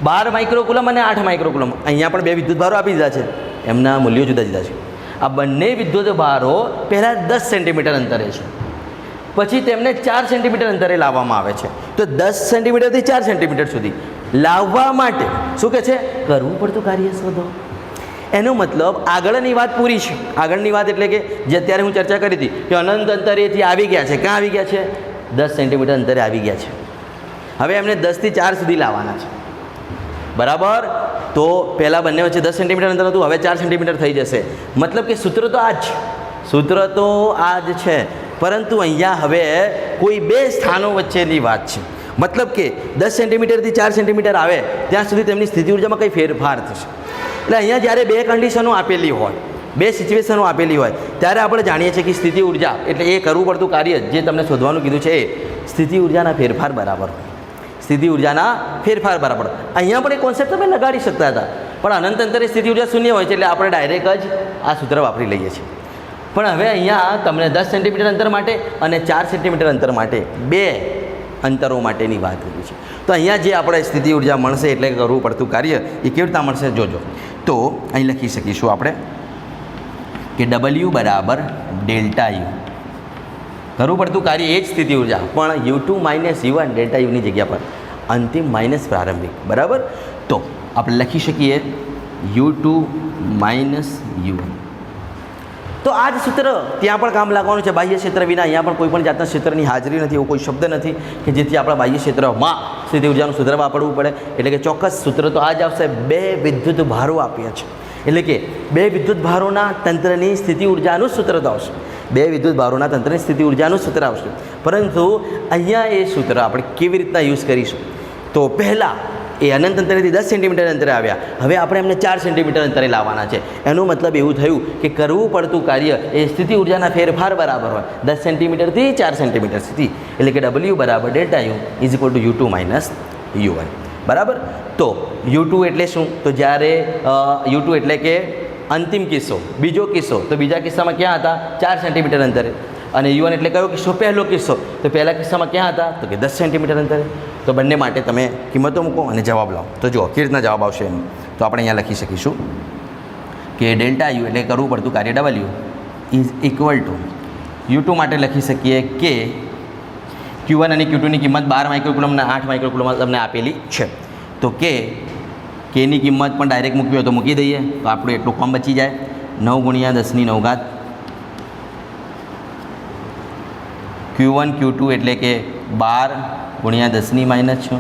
12 માઇક્રોકુલમ અને 8 માઇક્રોકુલમ. અહીંયા પણ 2 વિદ્યુત ભારો આપી દીધા છે, એમના મૂલ્યો જુદા જુદા છે. આ બંને વિદ્યુત ભારો પહેલાં 10 સેન્ટીમીટર અંતરે છે, પછી તેમને 4 સેન્ટીમીટર અંતરે લાવવામાં આવે છે. તો 10 સેન્ટીમીટરથી 4 સેન્ટીમીટર સુધી લાવવા માટે શું કહે છે? કરવું પડતું કાર્ય શોધો. એનો મતલબ આગળની વાત પૂરી છે. આગળની વાત એટલે કે જે અત્યારે હું ચર્ચા કરી હતી કે અનંત અંતરેથી આવી ગયા છે. ક્યાં આવી ગયા છે? 10 સેન્ટીમીટર અંતરે આવી ગયા છે. હવે એમને 10 થી 4 સુધી લાવવાના છે. બરાબર. તો પહેલાં બંને વચ્ચે 10 સેન્ટીમીટર અંતર હતું, હવે 4 સેન્ટીમીટર થઈ જશે. મતલબ કે સૂત્ર તો આ જ છે. સૂત્ર તો આ જ છે, પરંતુ અહીંયા હવે કોઈ 2 સ્થાનો વચ્ચેની વાત છે. મતલબ કે 10 સેન્ટીમીટરથી 4 સેન્ટીમીટર આવે ત્યાં સુધી તેમની સ્થિતિ ઉર્જામાં કંઈ ફેરફાર થશે. એટલે અહીંયા જ્યારે 2 કન્ડિશનો આપેલી હોય, 2 સિચ્યુએશનો આપેલી હોય, ત્યારે આપણે જાણીએ છીએ કે સ્થિતિ ઉર્જા એટલે એ કરવું પડતું કાર્ય જે તમને શોધવાનું કીધું છે એ સ્થિતિ ઉર્જાના ફેરફાર બરાબર. સ્થિતિ ઉર્જાના ફેરફાર બરાબર. અહીંયા પણ એ કોન્સેપ્ટ તમે લગાડી શકતા હતા, પણ અનંત અંતરે સ્થિતિ ઉર્જા શૂન્ય હોય છે, એટલે આપણે ડાયરેક્ટ જ આ સૂત્ર વાપરી લઈએ છીએ. પણ હવે અહીંયા તમને 10 સેન્ટીમીટર અંતર માટે અને 4 સેન્ટીમીટર અંતર માટે બે અંતરો માટેની વાત કરી છે. તો અહીંયા જે આપણે સ્થિતિ ઉર્જા મળશે એટલે કે કરવું પડતું કાર્ય એ કેવી રીતના મળશે જોજો. તો અહીં લખી શકીશું આપણે કે W બરાબર ડેલ્ટા યુ. કરવું પડતું કાર્ય એ જ સ્થિતિ ઉર્જા પણ U2 માઇનસ U1 ડેલ્ટા યુની જગ્યા પર અંતિમ માઇનસ પ્રારંભિક. બરાબર. તો આપણે લખી શકીએ U2 માઇનસ U1. તો આ જ સૂત્ર ત્યાં પણ કામ લાગવાનું છે. બાહ્ય ક્ષેત્ર વિના અહીંયા પણ કોઈ પણ જાતના ક્ષેત્રની હાજરી નથી, એવો કોઈ શબ્દ નથી કે જેથી આપણા બાહ્ય ક્ષેત્રમાં સ્થિતિ ઉર્જાનું સૂત્ર વાપરવું પડે. એટલે કે ચોક્કસ સૂત્ર તો આ જ આવશે. બે વિદ્યુત ભારો આપ્યા છે એટલે કે બે વિદ્યુત ભારોના તંત્રની સ્થિતિ ઉર્જાનું સૂત્ર તો આવશે. બે વિદ્યુત ભારોના તંત્રની સ્થિતિ ઉર્જાનું સૂત્ર આવશે. પરંતુ અહીંયા એ સૂત્ર આપણે કેવી રીતના યુઝ કરીશું? તો પહેલાં એ અનંત અંતરેથી 10 સેન્ટીમીટર અંતરે આવ્યા, હવે આપણે એમને 4 સેન્ટીમીટર અંતરે લાવવાના છે. એનો મતલબ એવું થયું કે કરવું પડતું કાર્ય એ સ્થિતિ ઉર્જાના ફેરફાર બરાબર હોય 10 સેન્ટીમીટરથી 4 સેન્ટીમીટર સુધી. એટલે કે W બરાબર delta you is equal two U2 minus U1. બરાબર. તો U2 એટલે શું? તો જ્યારે U2 એટલે કે અંતિમ કિસ્સો, બીજો કિસ્સો. તો બીજા કિસ્સામાં ક્યાં હતા? 4 સેન્ટીમીટર અંતરે. અને U1 એટલે કયો કિસ્સો? પહેલો કિસ્સો. તો પહેલા કિસ્સામાં ક્યાં હતા? તો કે 10 સેન્ટીમીટર અંતરે. તો બંને માટે તમે કિંમતો મૂકો અને જવાબ લાવો. તો જુઓ કેવી રીતના જવાબ આવશે એનું. તો આપણે અહીંયા લખી શકીશું કે ડેલ્ટા યુ એટલે કરવું પડતું કાર્ય W is equal two U2 માટે લખી શકીએ કે Q1 અને Q2ની કિંમત 12 માઇક્રોકુલમ અને 8 માઇક્રોકુલમ તમને આપેલી છે. તો કેની કિંમત પણ ડાયરેક્ટ મૂકવી હોય તો મૂકી દઈએ તો આપણું એટલું કમ બચી જાય. 9 ગુણ્યા 10⁹ Q1 Q2 એટલે કે 12 ગુણ્યા 10⁻6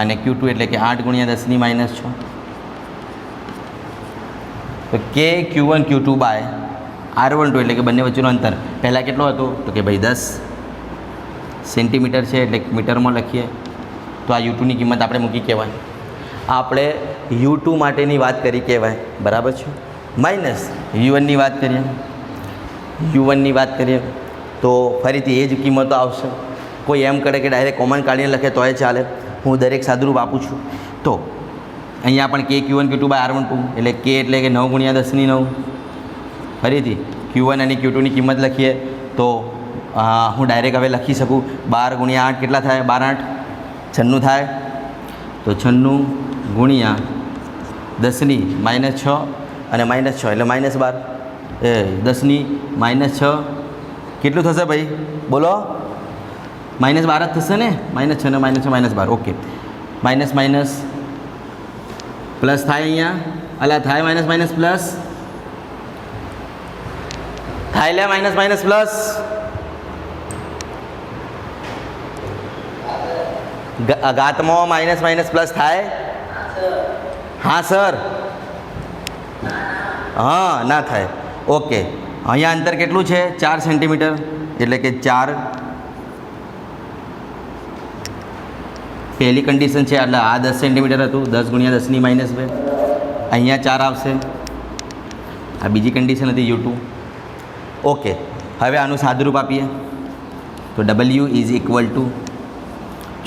અને Q2 એટલે કે 8 ગુણ્યા 10⁻6. તો કે Q1 Q2 બાય R12 એટલે કે બંને વચ્ચેનું અંતર પહેલાં કેટલો હતો? તો કે ભાઈ 10 સેન્ટીમીટર છે એટલે મીટરમાં લખીએ. તો આ U2ની કિંમત આપણે મૂકી કહેવાય. આપણે U2 માટેની વાત કરી કહેવાય. બરાબર છે. માઇનસ U1ની વાત કરીએ, U1ની વાત કરીએ તો ફરીથી એ જ કિંમતો આવશે. કોઈ એમ કરે કે ડાયરેક્ટ કોમન કાઢીને લખે તોય ચાલે. હું દરેક સાદુરૂપ આપું છું. તો અહીંયા પણ કે Q1 Q2 બાય R12 એટલે કે એટલે કે 9 ગુણ્યા 10⁹. ફરીથી Q1 અને Q2ની કિંમત લખીએ તો હું ડાયરેક્ટ હવે લખી શકું 12 ગુણ્યા 8 કેટલા થાય? 12 8 96 થાય. તો 96 ગુણ્યા 10⁻6 અને -6 એટલે -12 એ 10⁻6 કેટલું થશે ભાઈ? બોલો. -12 જ થશે ને? -6 ને -6 -12. ઓકે. માઇનસ માઇનસ પ્લસ થાય અહીંયા. અલા થાય માઇનસ માઇનસ પ્લસ થાય. લે માઇનસ માઇનસ પ્લસ. ઘાતમાં માઇનસ માઇનસ પ્લસ થાય? હા સર. હા ના થાય. ઓકે. અહીંયા અંતર કેટલું છે? 4 સેન્ટીમીટર એટલે કે 4. પહેલી કન્ડિશન છે એટલે આ 10 સેન્ટીમીટર હતું, 10 ગુણ્યા 10⁻2. અહીંયા 4 આવશે. આ બીજી કન્ડિશન હતી U2. ઓકે. હવે આનું સાદુરૂપ આપીએ તો W ઇઝ ઇક્વલ ટુ,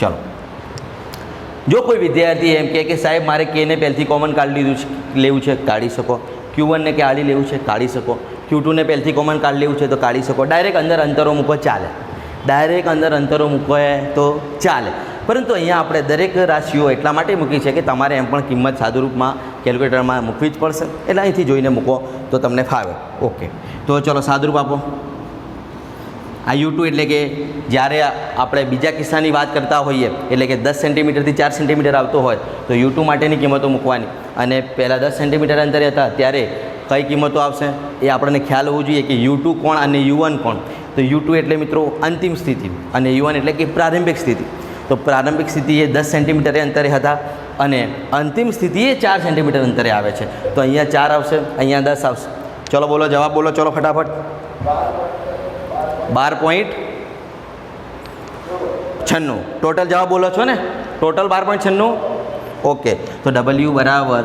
ચલો જો કોઈ વિદ્યાર્થી એમ કે સાહેબ મારે કેને પહેલથી કોમન કાઢી લેવું છે, કાઢી શકો. Q1 ને કાઢી લેવું છે, કાઢી શકો. Q2 ને પહેલથી કોમન કાઢી લેવું છે તો કાઢી શકો. ડાયરેક્ટ અંદર અંતરો મૂકો ચાલે. ડાયરેક્ટ અંદર અંતરો મૂકો તો ચાલે. પરંતુ અહીંયા આપણે દરેક રાશિઓ એટલા માટે મૂકી છે કે તમારે એમ પણ કિંમત સાદુરૂપમાં કેલ્ક્યુલેટરમાં મૂકવી જ પડશે. એટલે અહીંથી જોઈને મૂકો તો તમને ફાવે. ઓકે. તો ચલો સાદુરૂપ આપો. આ U2 એટલે કે જ્યારે આપણે બીજા કિસ્સાની વાત કરતા હોઈએ એટલે કે 10 સેન્ટીમીટરથી 4 સેન્ટીમીટર આવતો હોય તો U2 માટેની કિંમતો મૂકવાની. અને પહેલાં 10 સેન્ટીમીટર અંતરે હતા ત્યારે કઈ કિંમતો આવશે એ આપણને ખ્યાલ હોવું જોઈએ કે U2 કોણ અને U1 કોણ. તો U2 એટલે મિત્રો અંતિમ સ્થિતિ અને U1 એટલે કે પ્રારંભિક સ્થિતિ. તો પ્રારંભિક સ્થિતિ એ 10 સેન્ટીમીટર અંતરે હતા અને અંતિમ સ્થિતિ એ 4 સેન્ટીમીટર અંતરે આવે છે. તો અહીંયા 4 આવશે, અહીંયા 10 આવશે. ચલો બોલો જવાબ બોલો. ચલો ફટાફટ. 12.96 ટોટલ જવાબ બોલો છો ને? ટોટલ 12.96. ઓકે. તો W બરાબર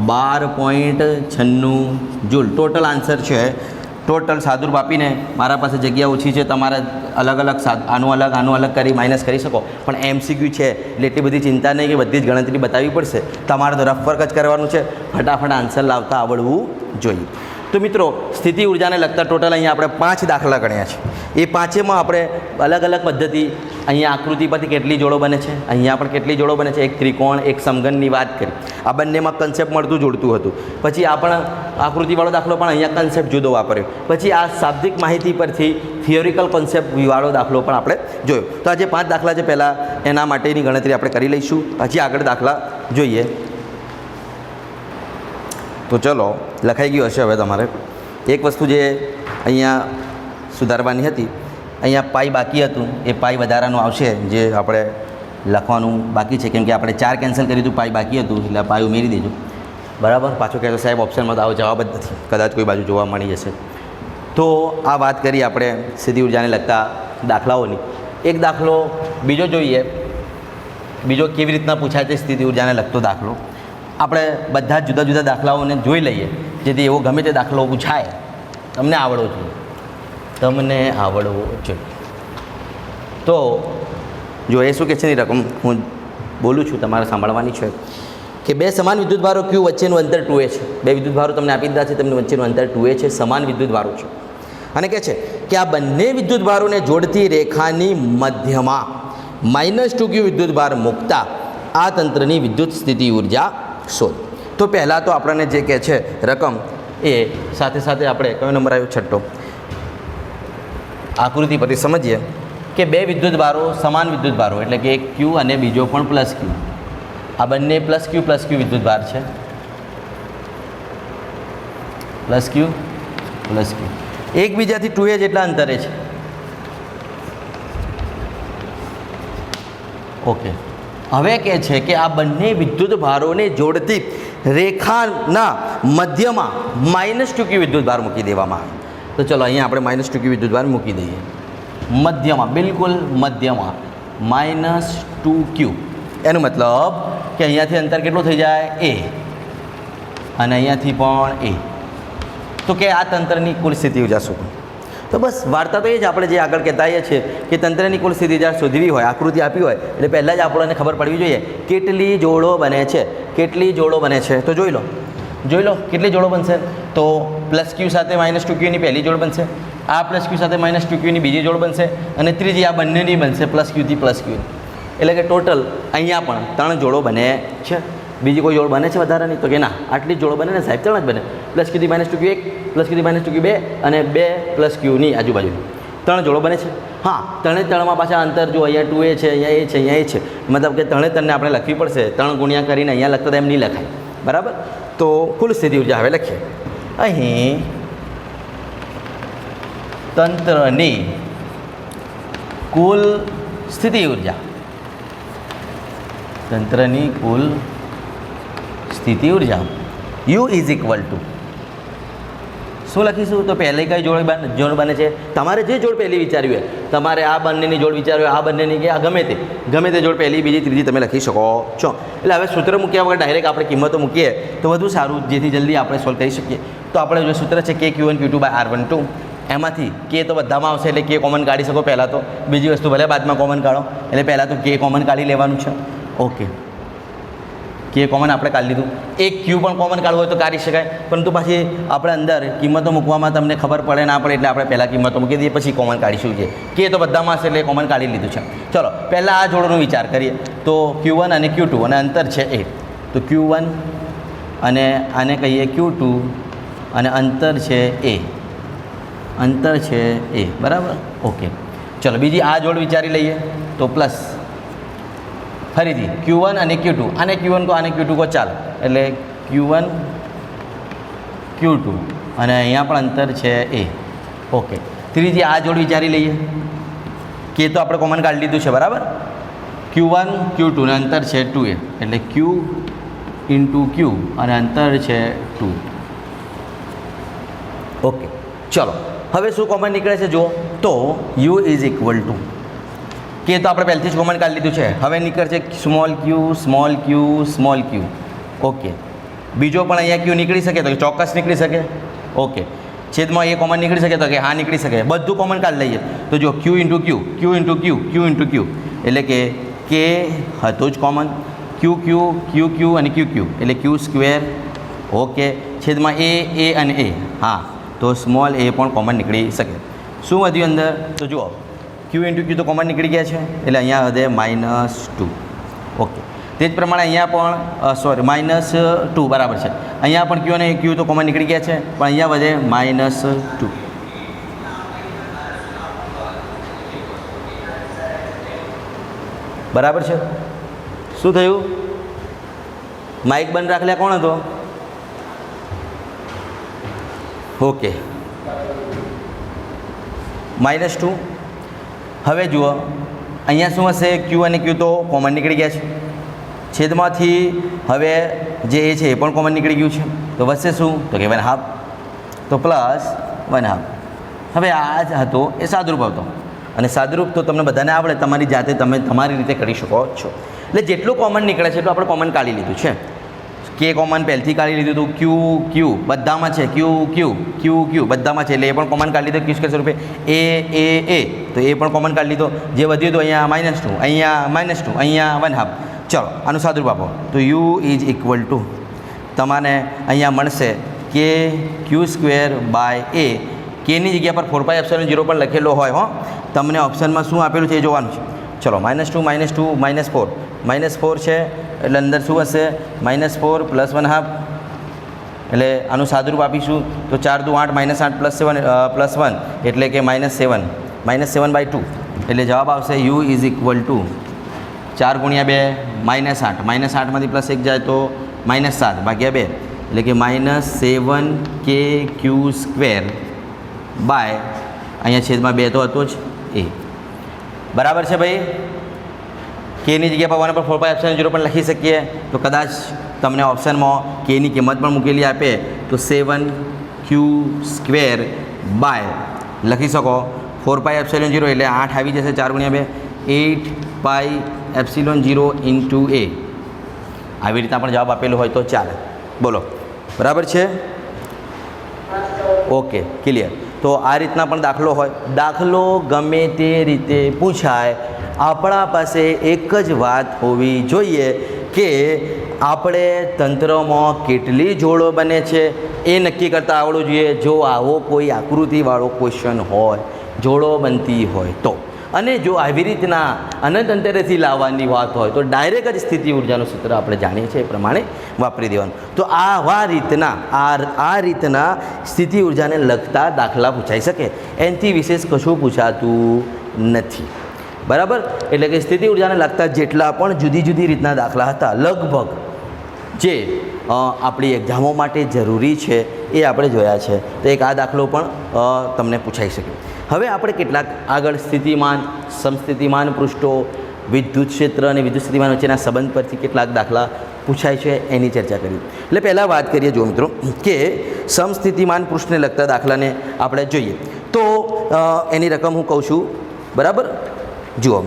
12.96 જૂલ ટોટલ આન્સર છે. ટોટલ સાદુરૂપ આપીને મારા પાસે જગ્યા ઓછી છે, તમારે અલગ અલગ આનું અલગ કરી માઇનસ કરી શકો. પણ MCQ છે એટલે એટલી બધી ચિંતા નહીં કે બધી જ ગણતરી બતાવવી પડશે. તમારે તો રફ વર્ક જ કરવાનું છે. ફટાફટ આન્સર લાવતા આવડવું જોઈએ. તો મિત્રો સ્થિતિ ઉર્જાને લગતા ટોટલ અહીંયા આપણે 5 દાખલા ગણ્યા છે. એ પાંચેમાં આપણે અલગ અલગ પદ્ધતિ, અહીંયા આકૃતિ પરથી કેટલી જોડો બને છે, અહીંયા પણ કેટલી જોડો બને છે, એક ત્રિકોણ એક સમઘનની વાત કરી. આ બંનેમાં કન્સેપ્ટ મળતું જોડતું હતું. પછી આ પણ આકૃતિવાળો દાખલો પણ અહીંયા કન્સેપ્ટ જુદો વાપર્યો. પછી આ શાબ્દિક માહિતી પરથી થિયોરિકલ કોન્સેપ્ટ વાળો દાખલો પણ આપણે જોયો. તો આ જે 5 દાખલા છે પહેલાં એના માટેની ગણતરી આપણે કરી લઈશું. પછી આગળ દાખલા જોઈએ. તો ચલો, લખાઈ ગયું હશે હવે તમારે. એક વસ્તુ જે અહીંયા સુધારવાની હતી, અહીંયા પાઈ બાકી હતું, એ પાઈ વધારાનું આવશે જે આપણે લખવાનું બાકી છે, કેમ કે આપણે 4 કેન્સલ કર્યું હતું, પાઈ બાકી હતું, એટલે પાઈ ઉમેરી દેજો. બરાબર. પાછો કહેતો સાહેબ ઓપ્શનમાં તો આવો જવાબ જ નથી, કદાચ કોઈ બાજુ જોવા મળી જશે. તો આ વાત કરી આપણે સીધી ઉર્જાને લગતા દાખલાઓની. એક દાખલો બીજો જોઈએ. બીજો કેવી રીતના પૂછાય છે સ્થિતિ ઉર્જાને લગતો દાખલો. આપણે બધા જ જુદા જુદા દાખલાઓને જોઈ લઈએ, જેથી એવો ગમે તે દાખલો પૂછાય તમને આવડવો જોઈએ. તો જો એ શું કહે છે ની રકમ હું બોલું છું, તમારે સાંભળવાની છે કે 2 સમાન વિદ્યુતભારો Q વચ્ચેનું અંતર 2a છે. 2 વિદ્યુતભારો તમને આપી દીધા છે, તમને વચ્ચેનું અંતર 2a છે, સમાન વિદ્યુતભારો છે. અને કહે છે કે આ બંને વિદ્યુતભારોને જોડતી રેખાની મધ્યમાં -2q વિદ્યુતભાર મૂકતા આ તંત્રની વિદ્યુત સ્થિતિ ઉર્જા શોધ. તો પહેલાં તો આપણને જે કહે છે રકમ એ સાથે સાથે આપણે કયો નંબર આવ્યો? 6. આકૃતિ પરથી સમજીએ કે 2 વિદ્યુતભારો સમાન વિદ્યુતભારો, એટલે કે એક Q અને બીજો પણ +Q. આ બંને +Q વિદ્યુતભાર છે. +Q એકબીજાથી 2a જેટલા અંતરે છે. ઓકે. હવે કહે છે કે આ બંને વિદ્યુતભારોને જોડતી રેખાના મધ્યમાં -2q વિદ્યુતભાર મૂકી દેવામાં આવે. તો ચલો અહીંયા આપણે -2q વિદ્યુતભાર મૂકી દઈએ. મધ્યમાં, બિલકુલ મધ્યમાં -2q. એનો મતલબ કે અહીંયાથી અંતર કેટલું થઈ જાય? a. અને અહીંયાથી પણ a. તો કે આ તંત્રની કુલ સ્થિતિ ઉર્જા શું? તો બસ વાર્તા તો એ જ આપણે જે આગળ કહેતા આવીએ છીએ કે તંત્રની કુલ સ્થિતિ ઉર્જા શોધવી હોય, આકૃતિ આપી હોય એટલે પહેલાં જ આપણને ખબર પડવી જોઈએ કેટલી જોડો બને છે. કેટલી જોડો બને છે તો જોઈ લો કેટલી જોડો બનશે. તો +Q સાથે -2Qની પહેલી જોડ બનશે, આ +Q સાથે -2Qની બીજી જોડ બનશે, અને ત્રીજી આ બંનેની બનશે +Q થી +Q. એટલે કે ટોટલ અહીંયા પણ 3 જોડો બને છે. બીજી કોઈ જોડ બને છે વધારાની? તો કે ના, આટલી જોડો બને ને સાહેબ, 3 જ બને. +Q થી -2Q 1, +Q થી -2Q 2 અને 2 +Qની આજુબાજુની 3 જોડો બને છે. હા, 3 પાછા અંતર જો અહીંયા 2a છે, અહીંયા a છે, અહીંયા a છે, મતલબ કે 3 આપણે લખવી પડશે. 3 ગુણ્યા કરીને અહીંયા લખતા એમ નહીં લખાય. બરાબર. તો કુલ સ્થિતિ ઉર્જા હવે લખીએ. અહીં તંત્રની કુલ સ્થિતિ ઉર્જા, તંત્રની કુલ સ્થિતિ ઉર્જા U = શું લખીશું? તો પહેલી કઈ જોડ બને છે? તમારે જે જોડ પહેલી વિચાર્યું હોય, તમારે આ બંનેની જોડ વિચાર્યું હોય, આ બંનેની કે આ ગમે તે જોડ પહેલી, બીજી, ત્રીજી તમે લખી શકો છો. એટલે હવે સૂત્ર મૂક્યા વગર ડાયરેક્ટ આપણે કિંમતો મૂકીએ તો વધુ સારું, જેથી જલ્દી આપણે સોલ્વ કરી શકીએ. તો આપણે જો સૂત્ર છે KQ1 Q2/R12, એમાંથી K તો બધામાં આવશે એટલે K કોમન કાઢી શકો પહેલાં તો. બીજી વસ્તુ ભલે બાદમાં કોમન કાઢો, એટલે પહેલાં તો K કોમન કાઢી લેવાનું છે. ઓકે, K કોમન આપણે કાઢી લીધું. એક Q પણ કોમન કાઢવું હોય તો કાઢી શકાય, પરંતુ પછી આપણે અંદર કિંમતો મૂકવામાં તમને ખબર પડે ના પડે એટલે આપણે પહેલાં કિંમતો મૂકી દઈએ, પછી કોમન કાઢીશું. છે K તો બધામાં હશે એટલે કોમન કાઢી લીધું છે. ચલો પહેલાં આ જોડનો વિચાર કરીએ. તો Q1 અને Q2 અને અંતર છે a. તો Q1 અને આને કહીએ Q2 અને અંતર છે a. બરાબર. ઓકે, ચલો બીજી આ જોડ વિચારી લઈએ. તો પ્લસ ફરીથી Q1 અને Q2, આને Q1 કહો, આને Q2 કહો, ચાલો. એટલે Q1 Q2 અને અહીંયા પણ અંતર છે a. ઓકે, ત્રીજી આ જોડ વિચારી લઈએ. K તો આપણે કોમન કાઢી લીધું છે. બરાબર. Q1 Q2 અને અંતર છે 2a, એટલે Q × Q અને અંતર છે 2. ઓકે, ચલો હવે શું કોમન નીકળે છે જુઓ. તો U = K તો આપણે પહેલેથી જ કોમન કાઢી લીધું છે. હવે નીકળશે સ્મોલ q. ઓકે, બીજો પણ અહીંયા Q નીકળી શકે તો કે ચોક્કસ નીકળી શકે. ઓકે, છેદમાં એ કોમન નીકળી શકે તો કે હા નીકળી શકે. બધું કોમન કાઢી લઈએ તો જો Q × Q એટલે કે K હતું જ કોમન, Q અને Q એટલે Q². ઓકે, છેદમાં એ અને એ, હા તો સ્મોલ એ પણ કોમન નીકળી શકે. શું વધ્યું અંદર તો જુઓ ક્યુ ઇન્ટુ ક્યુ તો કોમન નીકળી ગયા છે એટલે અહીંયા વધે -2. ઓકે, તે જ પ્રમાણે અહીંયા પણ સોરી -2 બરાબર છે. અહીંયા પણ ક્યુ અને ક્યુ તો કોમન નીકળી ગયા છે પણ અહીંયા વધે -2. બરાબર છે. શું થયું? માઇક બંધ રાખલ્યા કોણ હતો? ઓકે, -2. હવે જુઓ અહીંયા શું હશે? ક્યુ અને ક્યુ તો કોમન નીકળી ગયા છે, છેદમાંથી હવે જે એ છે એ પણ કોમન નીકળી ગયું છે, તો વધશે શું? તો કે 1/2, તો +1/2. હવે આ જ હતો એ સાદુરૂપ હતો અને સાદુરૂપ તો તમને બધાને આવડે, તમારી જાતે તમે તમારી રીતે કરી શકો છો. એટલે જેટલું કોમન નીકળે છે એટલું આપણે કોમન કાઢી લીધું છે. કે કોમન પહેલથી કાઢી લીધું હતું, ક્યુ બધામાં છે, ક્યુ બધામાં છે એટલે એ પણ કોમન કાઢી લીધો ક્યુ સ્ક્વેર સ્વરૂપે. એ તો એ પણ કોમન કાઢી લીધો. જે વધ્યું હતું અહીંયા -2, અહીંયા -2, અહીંયા 1/2. ચલો આનું સાદુરૂપ આપો તો યુ ઇઝ ઇક્વલ ટુ તમારે અહીંયા મળશે કે Q²/A. કેની જગ્યા પર 4πε0 પણ લખેલો હોય હો, તમને ઓપ્શનમાં શું આપેલું છે એ જોવાનું છે. ચલો -2 -2 -4 છે એટલે અંદર શું હશે? -4 + 1/2 એટલે આનું સાદુરૂપ આપીશું તો 4 દુ 8 -8 +7 +1 એટલે કે -7 -7/2 એટલે જવાબ આવશે યુ ઇઝ ઇક્વલ ટુ 4 × 2 -8 -8માંથી +1 જાય તો -7 ભાગ્યા 2 એટલે કે -7kq² બાય અહીંયા છેદમાં 2 તો હતો જ એ. બરાબર છે ભાઈ? કેની જગ્યા પર 1 પર 4πε0 પણ લખી શકીએ તો કદાચ તમને ઓપ્શનમાં કેની કિંમત પણ મૂકેલી આપે તો 7q² બાય લખી શકો 4πε0 એટલે 8 આવી જશે. 4 × 2 8πε0 × A. આવી રીતના પણ જવાબ આપેલો હોય તો ચાલે. બોલો બરાબર છે? Okay, clear. તો આ રીતના પણ દાખલો હોય. દાખલો ગમે તે રીતે પૂછાય, આપણા પાસે એક જ વાત હોવી જોઈએ કે આપણે તંત્રમાં કેટલી જોડો બને છે એ નક્કી કરતાં આવડવું જોઈએ. જો આવો કોઈ આકૃતિવાળો ક્વેશ્ચન હોય, જોડો બનતી હોય તો, અને જો આવી રીતના અનંત અંતરેથી લાવવાની વાત હોય તો ડાયરેક્ટ જ સ્થિતિ ઉર્જાનું સૂત્ર આપણે જાણીએ છીએ એ પ્રમાણે વાપરી દેવાનું. તો આ રીતના સ્થિતિ ઉર્જાને લગતા દાખલા પૂછાઈ શકે, એનાથી વિશેષ કશું પૂછાતું નથી. બરાબર? એટલે કે સ્થિતિ ઉર્જાને લગતા જેટલા પણ જુદી જુદી રીતના દાખલા હતા લગભગ જે આપણી એક્ઝામો માટે જરૂરી છે એ આપણે જોયા છે. તો એક આ દાખલો પણ તમને પૂછાઈ શકે. હવે આપણે કેટલાક આગળ સ્થિતિમાન, સમસ્થિતિમાન પૃષ્ઠો, વિદ્યુત ક્ષેત્ર અને વિદ્યુત સ્થિતિમાન વચ્ચેના સંબંધ પરથી કેટલાક દાખલા પૂછાય છે એની ચર્ચા કરી. એટલે પહેલાં વાત કરીએ જો મિત્રો કે સમસ્થિતિમાન પૃષ્ઠને લગતા દાખલાને આપણે જોઈએ તો એની રકમ હું કહું છું. બરાબર? જુઓ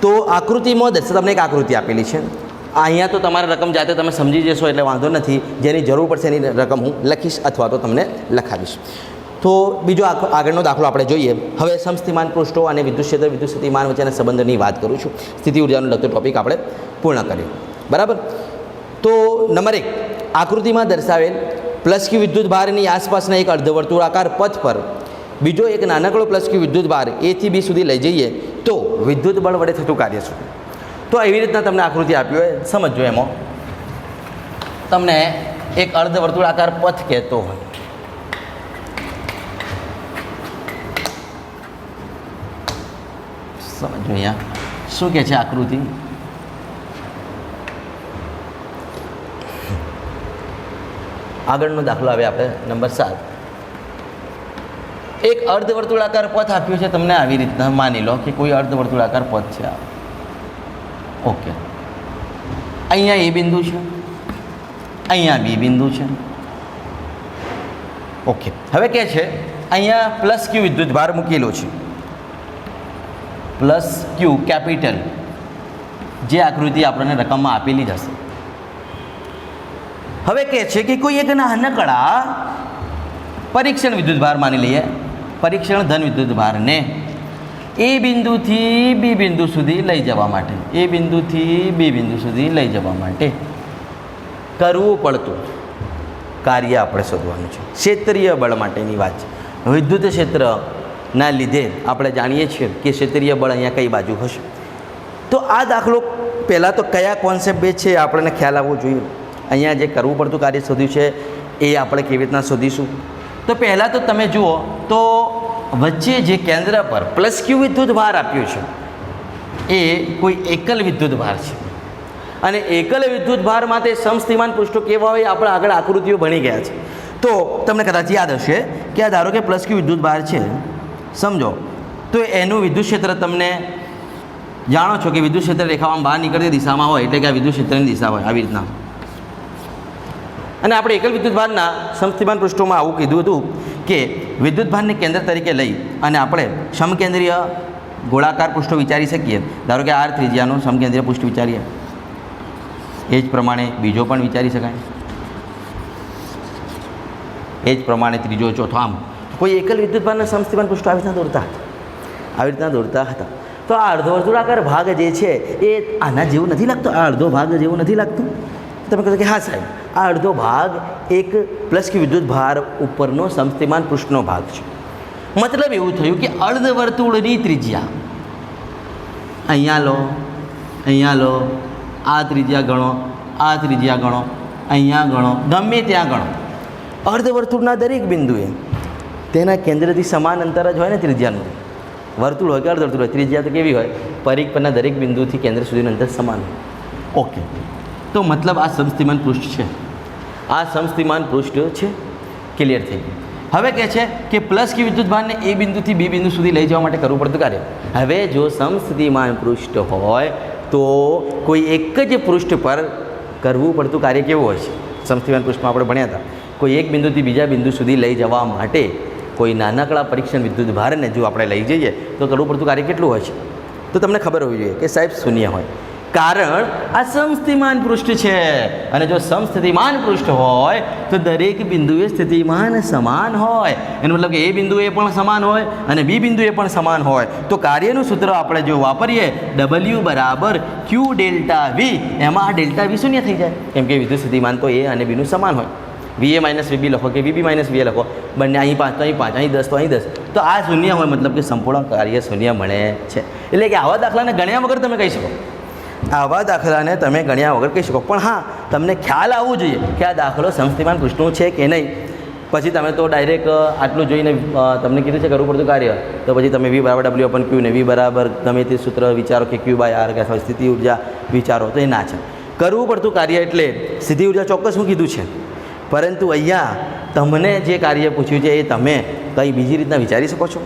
તો આકૃતિમાં તમને એક આકૃતિ આપેલી છે. અહીંયા તો તમારા રકમ જાતે તમે સમજી જશો એટલે વાંધો નથી. જેની જરૂર પડશે એની રકમ હું લખીશ અથવા તો તમને લખાવીશ. તો બીજો આગળનો દાખલો આપણે જોઈએ. હવે સમસ્થિતિમાન પૃષ્ઠો અને વિદ્યુત ક્ષેત્ર, વિદ્યુત સ્થિતિમાન વચ્ચેના સંબંધની વાત કરું છું. સ્થિતિ ઉર્જાનો લગતો ટોપિક આપણે પૂર્ણ કરીએ. બરાબર? તો નંબર 1, આકૃતિમાં દર્શાવેલ +q વિદ્યુત ભારની આસપાસના એક અર્ધવર્તુળાકાર પથ પર બીજો એક નાનકડો +q વિદ્યુત ભાર A થી B સુધી લઈ જઈએ તો વિદ્યુત બળ વડે થતું કાર્ય શું? તો એવી રીતના તમને આકૃતિ આપી હોય, સમજો. એમાં તમને એક અર્ધવર્તુળાકાર પથ કહેતો હોય, સમજો અહીંયા શું કહે છે આકૃતિ. આગળનો દાખલો આવે આપણે નંબર 7. એક અર્ધવર્તુળાકાર પથ આપ્યો છે તમને આવી રીતના. માની લો કે કોઈ અર્ધવર્તુળાકાર પથ છે. ઓકે, અહીંયા એ બિંદુ છે, અહીંયા બી બિંદુ છે. ઓકે, હવે કહે છે અહીંયા +q વિદ્યુત ભાર મૂકેલો છે, +q કેપિટલ, જે આકૃતિ આપણને રકમમાં આપેલી જ હશે. હવે કહે છે કે કોઈ એક નાનકડા પરીક્ષણ વિદ્યુત ભાર માની લઈએ, પરીક્ષણ ધન વિદ્યુત ભારને એ બિંદુથી બી બિંદુ સુધી લઈ જવા માટે, એ બિંદુથી બી બિંદુ સુધી લઈ જવા માટે કરવું પડતું કાર્ય આપણે શોધવાનું છે. ક્ષેત્રીય બળ માટેની વાત છે. વિદ્યુત ક્ષેત્રના લીધે આપણે જાણીએ છીએ કે ક્ષેત્રીય બળ અહીંયા કઈ બાજુ હશે. તો આ દાખલો પહેલાં તો કયા કોન્સેપ્ટ બેઝ છે આપણને ખ્યાલ આવવો જોઈએ. અહીંયા જે કરવું પડતું કાર્ય શોધ્યું છે એ આપણે કેવી રીતના શોધીશું. તો પહેલાં તો તમે જુઓ તો વચ્ચે જે કેન્દ્ર પર +q વિદ્યુત ભાર આપ્યું છે એ કોઈ એકલ વિદ્યુત ભાર છે અને એકલ વિદ્યુત ભાર માટે સમસ્થિતિમાન પૃષ્ઠો કેવા હોય આપણે આગળ આકૃતિઓ ભણી ગયા છે. તો તમને કદાચ યાદ હશે કે આ ધારો કે +q વિદ્યુત ભાર છે સમજો, તો એનું વિદ્યુત ક્ષેત્ર તમને જાણો છો કે વિદ્યુત ક્ષેત્ર રેખામાં બહાર નીકળતી દિશામાં હોય એટલે કે આ વિદ્યુત ક્ષેત્રની દિશા હોય આવી રીતના. અને આપણે એકલ વિદ્યુત ભારના સમસ્થિતિમાન પૃષ્ઠોમાં આવું કીધું હતું કે વિદ્યુત ભારને કેન્દ્ર તરીકે લઈ અને આપણે સમકેન્દ્રીય ગોળાકાર પૃષ્ઠો વિચારી શકીએ. ધારો કે r ત્રિજ્યાનું સમકેન્દ્રીય પૃષ્ઠ વિચારીએ, એ જ પ્રમાણે બીજો પણ વિચારી શકાય, એ જ પ્રમાણે ત્રીજો ચોથો. આમ કોઈ એકલ વિદ્યુત ભારના સમસ્થિતિમાન પૃષ્ઠો આવી રીતના દોરતા હતા. તો આ અર્ધો વર્તુળાકાર ભાગ જે છે એ આના જેવું નથી લાગતો, આ અડધો ભાગ જેવું નથી લાગતું. તમે કહો કે હા સાહેબ, આ અડધો ભાગ એક +q વિદ્યુત ભાર ઉપરનો સમસ્થિતિમાન પૃષ્ઠનો ભાગ છે. મતલબ એવું થયું કે અર્ધવર્તુળની ત્રિજ્યા અહીંયા લો, આ ત્રિજ્યા ગણો, આ ત્રિજ્યા ગણો, અહીંયા ગણો, ગમે ત્યાં ગણો, અર્ધવર્તુળના દરેક બિંદુએ તેના કેન્દ્રથી સમાન અંતર જ હોય ને ત્રિજ્યાનું. વર્તુળ હોય કે અર્ધવર્તુળ હોય, ત્રિજ્યા તો કેવી હોય, પરિઘ પરના દરેક બિંદુથી કેન્દ્ર સુધીનું અંતર સમાન હોય. ઓકે, તો મતલબ આ સમસ્થિતિમાન પૃષ્ઠ છે, આ સમસ્થિતિમાન પૃષ્ઠ છે. ક્લિયર થઈ ગયું. હવે કહે છે કે +q વિદ્યુત ભારને એ બિંદુથી બી બિંદુ સુધી લઈ જવા માટે કરવું પડતું કાર્ય. હવે જો સમસ્થિતિમાન પૃષ્ઠ હોય તો કોઈ એક જ પૃષ્ઠ પર કરવું પડતું કાર્ય કેવું હોય છે. સમસ્થિતિમાન પૃષ્ઠમાં આપણે ભણ્યા હતા, કોઈ એક બિંદુથી બીજા બિંદુ સુધી લઈ જવા માટે કોઈ નાનકડા પરીક્ષણ વિદ્યુત ભારને જો આપણે લઈ જઈએ તો કરવું પડતું કાર્ય કેટલું હોય છે. તો તમને ખબર હોવી જોઈએ કે સાહેબ શૂન્ય હોય, કારણ આ સમસ્થિતિમાન પૃષ્ઠ છે. અને જો સમસ્થિતિમાન પૃષ્ઠ હોય તો દરેક બિંદુએ સ્થિતિમાન સમાન હોય. એનો મતલબ કે એ બિંદુએ પણ સમાન હોય અને બી બિંદુએ પણ સમાન હોય. તો કાર્યનું સૂત્ર આપણે જો વાપરીએ W = Q ∆V, એમાં આ ∆V શૂન્ય થઈ જાય, કેમ કે વિદ્યુત સ્થિતિમાન તો એ અને બીનું સમાન હોય. VA - VB લખો કે VB - VA લખો, બંને અહીં 5 તો અહીં 5, અહીં 10 તો અહીં 10, તો આ શૂન્ય હોય, મતલબ કે સંપૂર્ણ કાર્ય શૂન્ય મળે છે. એટલે કે આવા દાખલાને ગણ્યા વગર તમે કહી શકો, આવા દાખલાને તમે ગણ્યા વગર કહી શકો. પણ હા, તમને ખ્યાલ આવવો જોઈએ કે આ દાખલો સમસ્થિતિમાન પૃષ્ઠનો છે કે નહીં. પછી તમે તો ડાયરેક્ટ આટલું જોઈને તમને કીધું છે કરવું પડતું કાર્ય, તો પછી તમે V = W/Q ને V = ગમે તે સૂત્ર વિચારો કે Q/R કે અથવા સ્થિતિ ઉર્જા વિચારો, તો એ ના છે. કરવું પડતું કાર્ય એટલે સ્થિતિ ઉર્જા ચોક્કસ હું કીધું છે, પરંતુ અહીંયા તમને જે કાર્ય પૂછ્યું છે એ તમે કંઈ બીજી રીતના વિચારી શકો છો.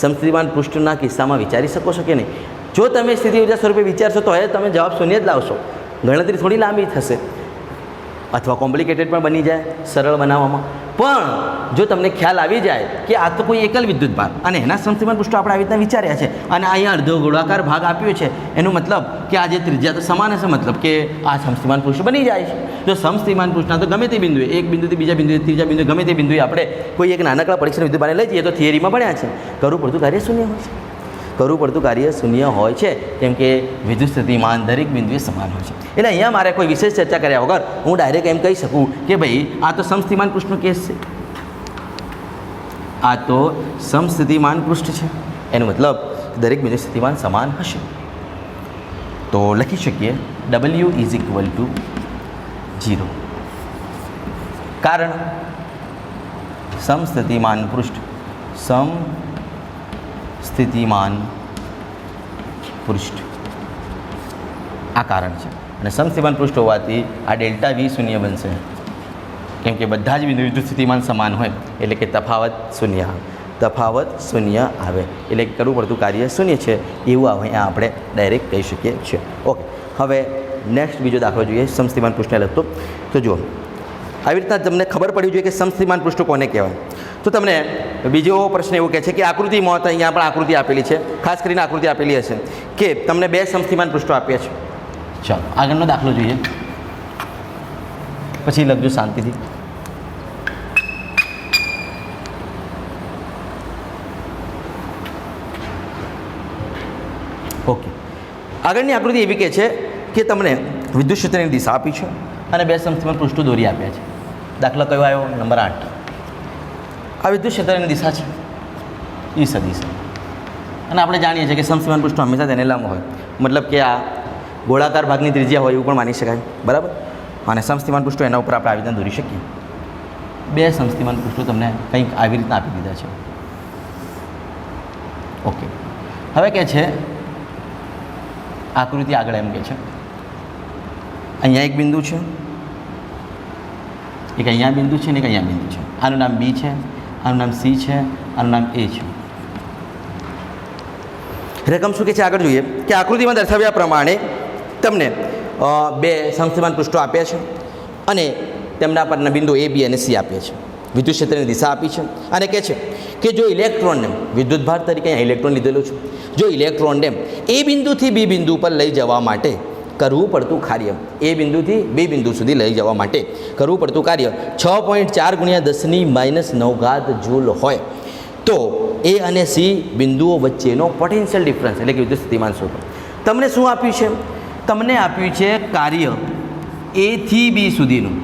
સમસ્થિતિમાન પૃષ્ઠના કિસ્સામાં વિચારી શકો છો કે નહીં. જો તમે સ્થિતિ ઉર્જા સ્વરૂપે વિચારશો તો હવે તમે જવાબ શૂન્ય જ લાવશો, ગણતરી થોડી લાંબી થશે અથવા કોમ્પ્લિકેટેડ પણ બની જાય સરળ બનાવવામાં. પણ જો તમને ખ્યાલ આવી જાય કે આ તો કોઈ એકલ વિદ્યુત ભાર અને એના સમસ્થિતિમાન પૃષ્ઠો આપણે આવી રીતના વિચાર્યા છે અને અહીંયા અડધો ગોળાકાર ભાગ આપ્યો છે, એનો મતલબ કે આ જે ત્રિજ્યા તો સમાન હશે, મતલબ કે આ સમસ્થિતિમાન પૃષ્ઠ બની જાય છે. જો સમસ્થિતિમાન પૃષ્ઠના તો ગમે તે બિંદુએ, એક બિંદુથી બીજા બિંદુએ, ત્રીજા બિંદુએ, ગમે તે બિંદુએ આપણે કોઈ એક નાનકડા પરીક્ષણ વિદ્યુત ભારને લઈ જઈએ તો થિયરીમાં ભણ્યા છે કરવું પડતું કાર્ય શૂન્ય હોય છે. કરવું પડતું કાર્ય શૂન્ય હોય છે કેમ કે વિદ્યુત સ્થિતિમાન દરેક બિંદુએ સમાન હોય છે. એટલે અહીંયા મારે કોઈ વિશેષ ચર્ચા કર્યા વગર હું ડાયરેક્ટ એમ કહી શકું કે ભાઈ આ તો સમસ્થિતિમાન પૃષ્ઠનો કેસ છે, આ તો સમસ્થિતિમાન પૃષ્ઠ છે, એનો મતલબ દરેક બિંદુ સ્થિતિમાન સમાન હશે. તો લખી શકીએ W = 0, કારણ સમસ્થિતિમાન પૃષ્ઠ, સમસ્થિતિમાન પૃષ્ઠ આ કારણ છે. અને સમસ્થિતિમાન પૃષ્ઠ હોવાથી આ ∆V શૂન્ય બનશે, કેમ કે બધા જ બિંદુ વિદ્યુત સ્થિતિમાન સમાન હોય એટલે કે તફાવત શૂન્ય આવે, એટલે કે કરવું પડતું કાર્ય શૂન્ય છે એવું અહીંયા આપણે ડાયરેક્ટ કહી શકીએ છીએ. ઓકે, હવે નેક્સ્ટ બીજો દાખલો જોઈએ સમસ્થિતિમાન પૃષ્ઠને લગતો. તો જુઓ, આવી રીતના તમને ખબર પડવી જોઈએ કે સમસ્થિતિમાન પૃષ્ઠ કોને કહેવાય. તો તમને બીજો પ્રશ્ન એવું કહે છે કે આકૃતિમાં તો અહીંયા પણ આકૃતિ આપેલી છે, ખાસ કરીને આકૃતિ આપેલી હશે કે તમને 2 સમસ્થિતિમાન પૃષ્ઠો આપ્યા છે. ચાલો આગળનો દાખલો જોઈએ, પછી લખજો શાંતિથી. ઓકે, આગળની આકૃતિ એવી કહે છે કે તમને વિદ્યુત ક્ષેત્રની દિશા આપી છે અને 2 સમસ્થિતિમાન પૃષ્ઠો દોરી આપ્યા છે. દાખલા કયો આવ્યો? નંબર 8. આ વિદ્યુત ક્ષેત્રની દિશા છે એ સદિશ, અને આપણે જાણીએ છીએ કે સમસ્થિમાન પૃષ્ઠો હંમેશા તેને લંબ હોય, મતલબ કે આ ગોળાકાર ભાગની ત્રિજ્યા હોય એવું પણ માની શકાય, બરાબર. અને સમસ્થિમાન પૃષ્ઠો એના ઉપર આપણે આવી રીતના દોરી શકીએ. 2 સમસ્થિમાન પૃષ્ઠો તમને કંઈક આવી રીતના આપી દીધા છે. ઓકે, હવે કે છે આકૃતિ આગળ એમ કે છે અહીંયા એક બિંદુ છે, એક અહીંયા બિંદુ છે ને એક અહીંયા બિંદુ છે. આનું નામ બી છે, આનું નામ સી છે, આનું નામ એ છે. રકમ શું કે છે આગળ જોઈએ કે આકૃતિમાં દર્શાવ્યા પ્રમાણે તમને 2 સમસ્થિમાન પૃષ્ઠો આપ્યા છે અને તેમના પરના બિંદુ એ બી અને સી આપ્યા છે. વિદ્યુત ક્ષેત્રની દિશા આપી છે અને કહે છે કે જો ઇલેક્ટ્રોનને વિદ્યુત ભાર તરીકે અહીંયા ઇલેક્ટ્રોન લીધેલું છે, જો ઇલેક્ટ્રોનને એ બિંદુથી બી બિંદુ પર લઈ જવા માટે કરવું પડતું કાર્ય, એ બિંદુથી બી બિંદુ સુધી લઈ જવા માટે કરવું પડતું કાર્ય 6.4 × 10⁻⁹ જૂલ હોય તો એ અને સી બિંદુઓ વચ્ચેનો પોટેન્શિયલ ડિફરન્સ એટલે કે વિદ્યુત સ્થિતિમાન શોધો. તમને શું આપ્યું છે? તમને આપ્યું છે કાર્ય એ થી બી સુધીનું.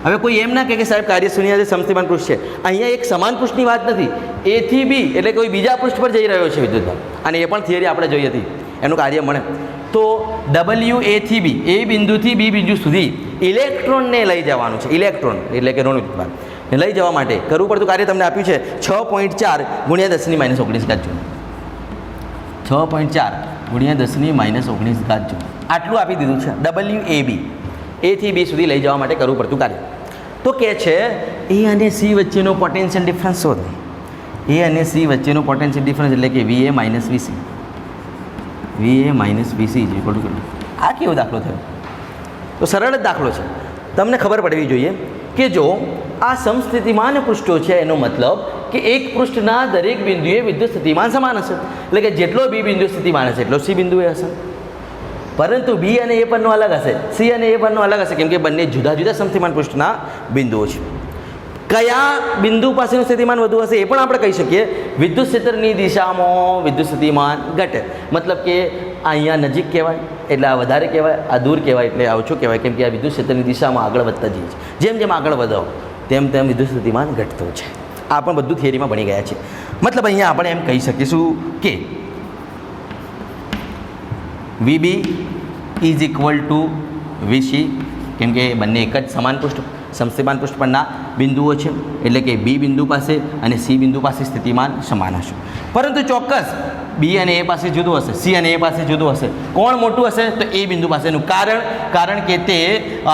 હવે કોઈ એમ ના કહે કે સાહેબ કાર્ય શૂન્ય સમસ્થિમાન પૃષ્ઠ છે, અહીંયા એક સમાન પૃષ્ઠની વાત નથી. એ થી બી એટલે કોઈ બીજા પૃષ્ઠ પર જઈ રહ્યો છે વિદ્યુતભાર, અને એ પણ થિયરી આપણે જોઈ હતી, એનું કાર્ય મળે. તો ડબલ્યુ એ થી બી, એ બિંદુથી બી બિંદુ સુધી ઇલેક્ટ્રોનને લઈ જવાનું છે. ઇલેક્ટ્રોન એટલે કે ઋણ વિદ્યુતભાર લઈ જવા માટે કરવું પડતું કાર્ય તમને આપ્યું છે 6.4 × 10⁻⁹ જૂલ. 6.4 × 10⁻⁹ જૂલ આટલું આપી દીધું છે. ડબલ્યુ એ બી, એ થી બી સુધી લઈ જવા માટે કરવું પડતું કાર્ય. તો કે છે એ અને સી વચ્ચેનો પોટેન્શિયલ ડિફરન્સ શોધો. એ અને સી વચ્ચેનો પોટેન્શિયલ ડિફરન્સ એટલે કે VA - VC. VA - VC = કેટલું? આ કેવો દાખલો થયો? તો સરળ જ દાખલો છે. તમને ખબર પડવી જોઈએ કે જો આ સમસ્થિતિમાન પૃષ્ઠો છે એનો મતલબ કે એક પૃષ્ઠના દરેક બિંદુએ વિદ્યુત સ્થિતિમાન સમાન હશે, એટલે કે જેટલો બી બિંદુ સ્થિતિમાન હશે એટલો સી બિંદુએ હશે. પરંતુ બી અને એ પરનો અલગ હશે, સી અને એ પરનો અલગ હશે, કેમ કે બંને જુદા જુદા સમસ્થિતિમાન પૃષ્ઠના બિંદુઓ છે. કયા બિંદુ પાસેનું સ્થિતિમાન વધુ હશે એ પણ આપણે કહી શકીએ. વિદ્યુત ક્ષેત્રની દિશામાં વિદ્યુત સ્થિતિમાન ઘટે, મતલબ કે અહીંયા નજીક કહેવાય એટલે આ વધારે કહેવાય, આ દૂર કહેવાય એટલે આ ઓછું કહેવાય, કેમ કે આ વિદ્યુત ક્ષેત્રની દિશામાં આગળ વધતા જઈએ છે. જેમ જેમ આગળ વધો તેમ તેમ વિદ્યુત સ્થિતિમાન ઘટતું છે. આ પણ બધું થિયરીમાં ભણી ગયા છે. મતલબ અહીંયા આપણે એમ કહી શકીશું કે VB = VC, કેમ કે બંને એક જ સમાન પૃષ્ઠ સમસ્થિતિમાન પૃષ્ઠ પરના બિંદુઓ છે, એટલે કે બી બિંદુ પાસે અને સી બિંદુ પાસે સ્થિતિમાન સમાન હશે. પરંતુ ચોક્કસ બી અને એ પાસે જુદું હશે, સી અને એ પાસે જુદું હશે. કોણ મોટું હશે? તો એ બિંદુ પાસેનું. કારણ કે તે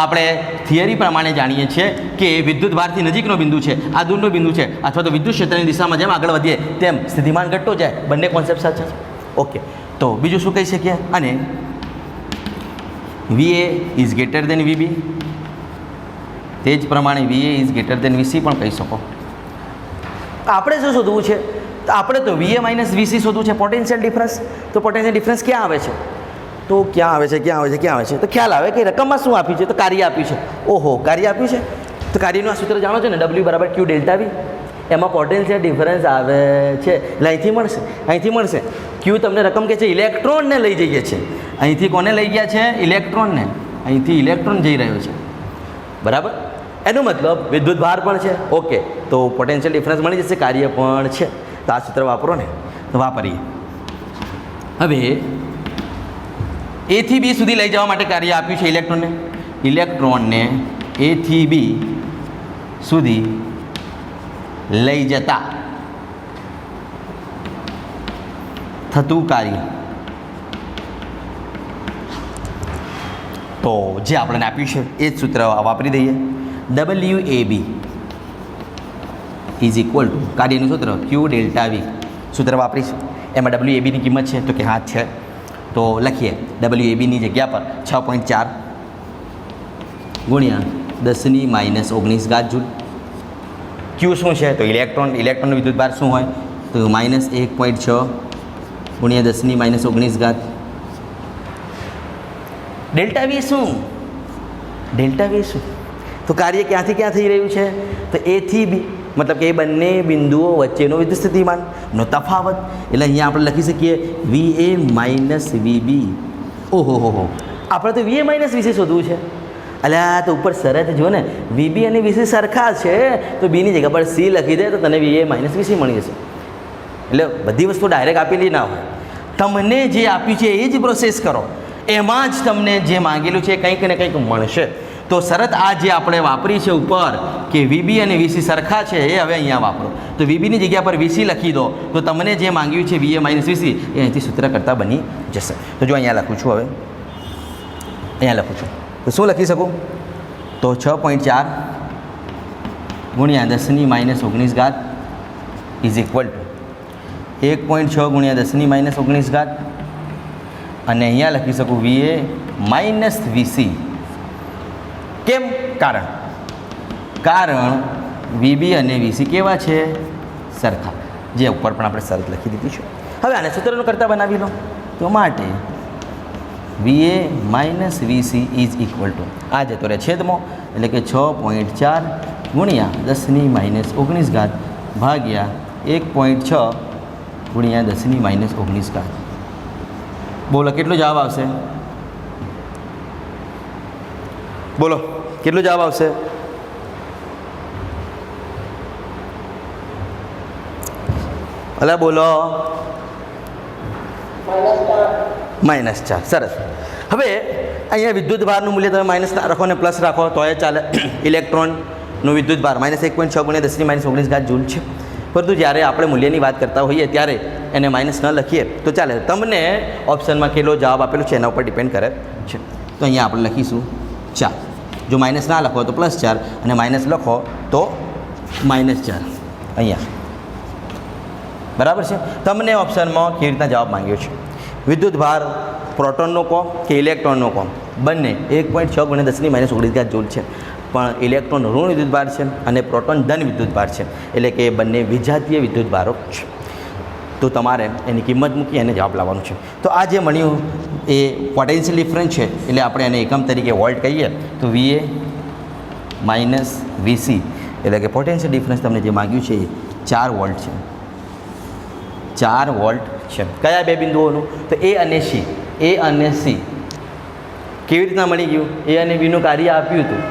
આપણે થિયરી પ્રમાણે જાણીએ છીએ કે વિદ્યુત ભારથી નજીકનો બિંદુ છે, આ દૂરનો બિંદુ છે, અથવા તો વિદ્યુત ક્ષેત્રની દિશામાં જેમ આગળ વધીએ તેમ સ્થિતિમાન ઘટતો જાય. બંને કોન્સેપ્ટ સાચા છે. ઓકે, તો બીજું શું કહી શકીએ? અને VA > VB, તે જ પ્રમાણે VA > VC પણ કહી શકો. આપણે શું શોધવું છે? તો આપણે તો VA - VC શોધવું છે, પોટેન્શિયલ ડિફરન્સ. તો પોટેન્શિયલ ડિફરન્સ ક્યાં આવે છે? તો ક્યાં આવે છે? તો ખ્યાલ આવે કે રકમમાં શું આપ્યું છે? તો કાર્ય આપ્યું છે. ઓહો, કાર્ય આપ્યું છે. તો કાર્યનું આ સૂત્ર જાણો છો ને, W = Q ∆V. એમાં પોટેન્શિયલ ડિફરન્સ આવે છે એટલે અહીંથી મળશે. Q તમને રકમ કે છે ઇલેક્ટ્રોનને લઈ જઈએ છે. અહીંથી કોને લઈ ગયા છે? ઇલેક્ટ્રોનને. અહીંથી ઇલેક્ટ્રોન જઈ રહ્યો છે, બરાબર. એનો મતલબ વિદ્યુત ભાર પણ છે. ઓકે, તો પોટેન્શિયલ ડિફરન્સ મળી જશે, કાર્ય પણ છે. તો આ સૂત્ર વાપરો ને, તો વાપરીએ. હવે એ થી બી સુધી લઈ જવા માટે કાર્ય આપ્યું છે ઇલેક્ટ્રોનને એ થી બી સુધી લઈ જતા થતું કાર્ય. તો જે આપણને આપ્યું છે એ જ સૂત્ર વાપરી દઈએ. WAB = કાર્યનું સૂત્ર Q ∆V સૂત્ર વાપરીશું. એમાં WABની કિંમત છે તો કે હા છે, તો લખીએ WABની જગ્યા પર 6.4 × 10⁻⁹ જૂલ. Q શું છે? તો ઇલેક્ટ્રોનનો વિદ્યુત ભાર શું હોય? તો -1.6 × 10⁻⁹. ∆V શું? તો કાર્ય ક્યાંથી ક્યાં થઈ રહ્યું છે? તો એ થી બી, મતલબ કે એ બંને બિંદુઓ વચ્ચેનો વિદ્યુત સ્થિતિમાનનો તફાવત. એટલે અહીંયા આપણે લખી શકીએ VA - VB. ઓહો, આપણે તો VA - VC શોધવું છે. અલ્યા તો ઉપર શરત જો ને વીબી અને વીસી સરખા છે તો બીની જગ્યા પર સી લખી દે તો તને વીએ માઇનસ વીસી મળી જશે. એટલે બધી વસ્તુ ડાયરેક્ટ આપેલી ના હોય, તમને જે આપ્યું છે એ જ પ્રોસેસ કરો, એમાં જ તમને જે માંગેલું છે કંઈક ને કંઈક મળશે. તો શરત આ જે આપણે વાપરી છે ઉપર કે વીબી અને વીસી સરખા છે એ હવે અહીંયા વાપરો. તો વીબીની જગ્યા પર વીસી લખી દો તો તમને જે માંગ્યું છે વીએ માઇનસ વીસી એ અહીંથી સૂત્ર કરતાં બની જશે. તો જો અહીંયા લખું છું, હવે અહીંયા લખું છું તો શું લખી શકું? તો 6.4 ગુણ્યા 10⁻−19 ઇઝ ઇક્વલ ટુ 1.6 ગુણ્યા 10⁻−19 અને અહીંયા લખી શકું વીએ માઇનસ વીસી. કેમ? કારણ વીબી અને વીસી કેવા છે? સરખા. જે ઉપર પણ આપણે શરત લખી દીધી છે. હવે આને સૂત્રનો કરતાં બનાવી લો. તો માટે VA minus VC is equal to આ જતો રહે છેદમાં, એટલે કે 6.4 ગુણ્યા 10⁻−19 ભાગ્યા 1.6 ગુણ્યા 10⁻−19. બોલો કેટલો જવાબ આવશે? બોલો કેટલો જવાબ આવશે? અલા બોલો. -4. સરસ. હવે અહીંયા વિદ્યુત ભારનું મૂલ્ય તમે -4 રાખો અને પ્લસ રાખો તો એ ચાલે. ઇલેક્ટ્રોનનું વિદ્યુત ભાર -1.6 ગુણ્યા 10⁻−19 જૂલ છે. પરંતુ જ્યારે આપણે મૂલ્યની વાત કરતા હોઈએ ત્યારે એને માઇનસ ન લખીએ તો ચાલે. તમને ઓપ્શનમાં કેટલો જવાબ આપેલો છે એના ઉપર ડિપેન્ડ કરે છે. તો અહીંયા આપણે લખીશું 4. જો માઇનસ ના લખો તો +4 અને માઇનસ લખો તો -4 અહીંયા. બરાબર છે. તમને ઓપ્શનમાં કેવી રીતના જવાબ માંગ્યો છે? વિદ્યુત ભાર પ્રોટોનનો કહો કે ઇલેક્ટ્રોનનો કહો, બંને 1.6 ગુણ્યા 10⁻−19 જૂલ છે. પણ ઇલેક્ટ્રોન ઋણ વિદ્યુત ભાર છે અને પ્રોટોન ધન વિદ્યુત ભાર છે, એટલે કે બંને વિજાતીય વિદ્યુત ભારો છે. તો તમારે એની કિંમત મૂકી અને જવાબ લાવવાનો છે. તો આ જે મળ્યું એ પોટેન્શિયલ ડિફરન્સ છે, એટલે આપણે એને એકમ તરીકે વોલ્ટ કહીએ. તો વીએ માઇનસ વીસી એટલે કે પોટેન્શિયલ ડિફરન્સ તમને જે માગ્યું છે એ 4 વોલ્ટ છે. 4 વોલ્ટ છે. કયા બે બિંદુઓનું? તો એ અને સી. એ અને સી કેવી રીતના મળી ગયું? એ અને બીનું કાર્ય આપ્યું હતું,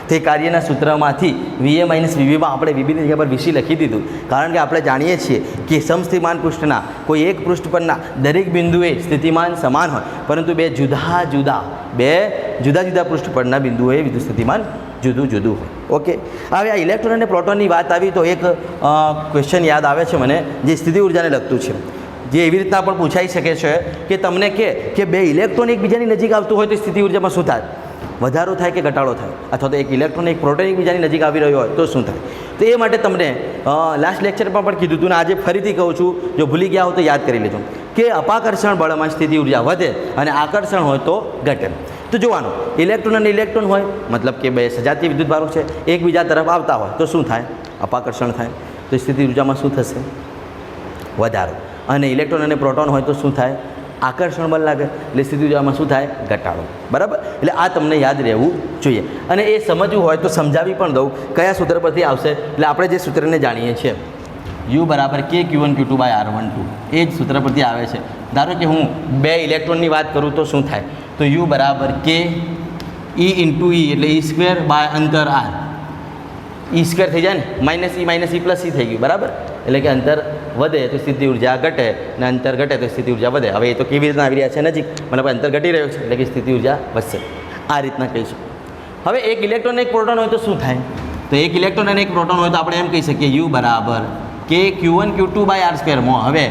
તે કાર્યના સૂત્રમાંથી વીએ માઇનસ વીબીમાં આપણે વીબીની જગ્યા પર વીસી લખી દીધું. કારણ કે આપણે જાણીએ છીએ કે સમસ્થિતિમાન પૃષ્ઠના કોઈ એક પૃષ્ઠ પરના દરેક બિંદુએ સ્થિતિમાન સમાન હોય, પરંતુ બે જુદા જુદા પૃષ્ઠ પરના બિંદુઓએ વિદ્યુત સ્થિતિમાન જુદું જુદું હોય. ઓકે. હવે આ ઇલેક્ટ્રોન અને પ્રોટોનની વાત આવી તો એક ક્વેશ્ચન યાદ આવે છે મને, જે સ્થિતિ ઉર્જાને લગતું છે, જે એવી રીતના પણ પૂછાઈ શકે છે કે તમને કે બે ઇલેક્ટ્રોન એકબીજાની નજીક આવતું હોય તો સ્થિતિ ઉર્જામાં શું થાય? વધારો થાય કે ઘટાડો થાય? અથવા તો એક ઇલેક્ટ્રોન એક પ્રોટોન એકબીજાની નજીક આવી રહ્યો હોય તો શું થાય? તો એ માટે તમને લાસ્ટ લેક્ચરમાં પણ કીધું હતું ને આજે ફરીથી કહું છું, જો ભૂલી ગયા હો તો યાદ કરી લેજો કે અપાકર્ષણ બળમાં સ્થિતિ ઉર્જા વધે અને આકર્ષણ હોય તો ઘટે. તો જોવાનું, ઇલેક્ટ્રોન અને ઇલેક્ટ્રોન હોય મતલબ કે બે સજાતીય વિદ્યુત ભારો છે, એકબીજા તરફ આવતા હોય તો શું થાય? અપાકર્ષણ થાય. તો સ્થિતિ ઉર્જામાં શું થશે? વધારો. અને ઇલેક્ટ્રોન અને પ્રોટોન હોય તો શું થાય? આકર્ષણ બળ લાગે, એટલે સ્થિતિ ઉર્જામાં શું થાય? ઘટાડો. બરાબર. એટલે આ તમને યાદ રહેવું જોઈએ. અને એ સમજવું હોય તો સમજાવી પણ દઉં કયા સૂત્ર પરથી આવશે. એટલે આપણે જે સૂત્રને જાણીએ છીએ U બરાબર K(Q1Q2/R12) એ જ સૂત્ર પરથી આવે છે. ધારો કે હું બે ઇલેક્ટ્રોનની વાત કરું તો શું થાય? તો U બરાબર K E × E એટલે E² અંતર R. E² થઈ જાય ને, -E થઈ ગયું. બરાબર. એટલે કે અંતર વધે તો સ્થિતિ ઉર્જા ઘટે અને અંતર ઘટે તો સ્થિતિ ઉર્જા વધે. હવે એ તો કેવી રીતના આવી રહ્યા છે નજીક, મતલબ અંતર ઘટી રહ્યું છે એટલે કે સ્થિતિ ઉર્જા વધશે. આ રીતના કહીશું. હવે એક ઇલેક્ટ્રોન એક પ્રોટોન હોય તો શું થાય? તો એક ઇલેક્ટ્રોન અને એક પ્રોટોન હોય તો આપણે એમ કહી શકીએ U બરાબર K(Q1Q2/R²) માં હવે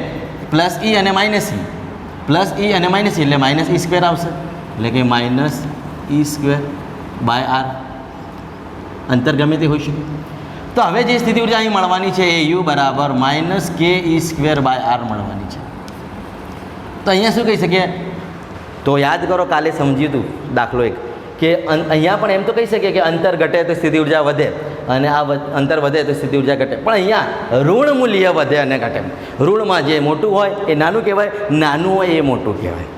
+E અને -E, +E અને -E એટલે -E² આવશે, એટલે કે -E²/R. અંતર ગમે તે હોઈ શકે. તો હવે જે સ્થિતિ ઉર્જા અહીં મળવાની છે એ U બરાબર -KE²/R મળવાની છે. તો અહીંયા શું કહી શકીએ? તો યાદ કરો, કાલે સમજ્યું હતું દાખલો એક કે અહીંયા પણ એમ તો કહી શકીએ કે અંતર ઘટે તો સ્થિતિ ઉર્જા વધે અને આ અંતર વધે તો સ્થિતિ ઉર્જા ઘટે. પણ અહીંયા ઋણ મૂલ્ય વધે અને ઘટે. ઋણમાં જે મોટું હોય એ નાનું કહેવાય, નાનું હોય એ મોટું કહેવાય.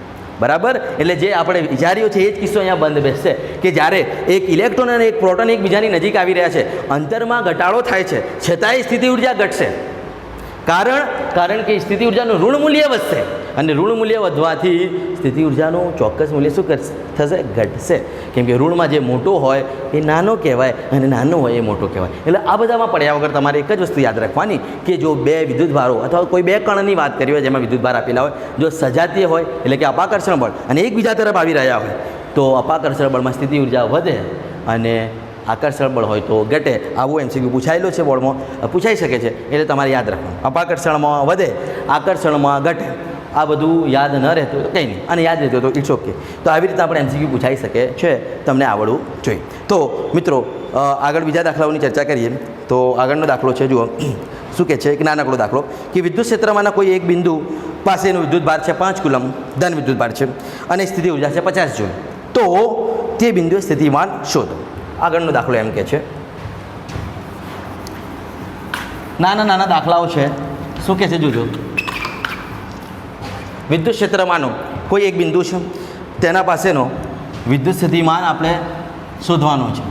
બરાબર. એટલે જે આપણે વિચાર્યું છે એ જ કિસ્સો અહીંયા બંધ બેસશે કે જ્યારે એક ઇલેક્ટ્રોન અને એક પ્રોટોન એકબીજાની નજીક આવી રહ્યા છે, અંતરમાં ઘટાડો થાય છે, છતાંય સ્થિતિ ઉર્જા ઘટશે. કારણ કે સ્થિતિ ઉર્જાનું ઋણ મૂલ્ય વધશે અને ઋણ મૂલ્ય વધવાથી સ્થિતિ ઉર્જાનું ચોક્કસ મૂલ્ય શું થશે? ઘટશે. કેમ કે ઋણમાં જે મોટો હોય એ નાનો કહેવાય અને નાનો હોય એ મોટો કહેવાય. એટલે આ બધામાં પડ્યા વગર તમારે એક જ વસ્તુ યાદ રાખવાની કે જો બે વિદ્યુતભારો અથવા કોઈ બે કણની વાત કરી હોય જેમાં વિદ્યુતભાર આપેલા હોય, જો સજાતીય હોય એટલે કે અપાકર્ષણ બળ અને એકબીજા તરફ આવી રહ્યા હોય તો અપાકર્ષણ બળમાં સ્થિતિ ઉર્જા વધે અને આકર્ષણ બળ હોય તો ઘટે. આવું એમસીક્યુ પૂછાયેલો છે, બોર્ડમાં પૂછાઈ શકે છે, એટલે તમારે યાદ રાખવાનું. અપાકર્ષણમાં વધે, આકર્ષણમાં ઘટે. આ બધું યાદ ન રહેતું તો કંઈ નહીં, અને યાદ રહેતું તો ઇટ્સ ઓકે. તો આવી રીતે આપણે એમસીક્યુ પૂછાઈ શકે છે, તમને આવડવું જોઈએ. તો મિત્રો આગળ બીજા દાખલાઓની ચર્ચા કરીએ. તો આગળનો દાખલો છે, જુઓ શું કહે છે, એક નાનકડો દાખલો કે વિદ્યુત ક્ષેત્રમાંના કોઈ એક બિંદુ પાસેનું વિદ્યુતભાર છે 5 કુલમ, ધન વિદ્યુતભાર છે અને સ્થિતિ ઉર્જા છે 50 જૂલ. તો તે બિંદુએ સ્થિતિમાન શોધો. આગળનો દાખલો એમ કહે છે, નાના નાના દાખલાઓ છે. શું કહે છે, જોજો. વિદ્યુત ક્ષેત્રમાંનો કોઈ એક બિંદુ છે, તેના પાસેનો વિદ્યુત સ્થિતિમાન આપણે શોધવાનો છે.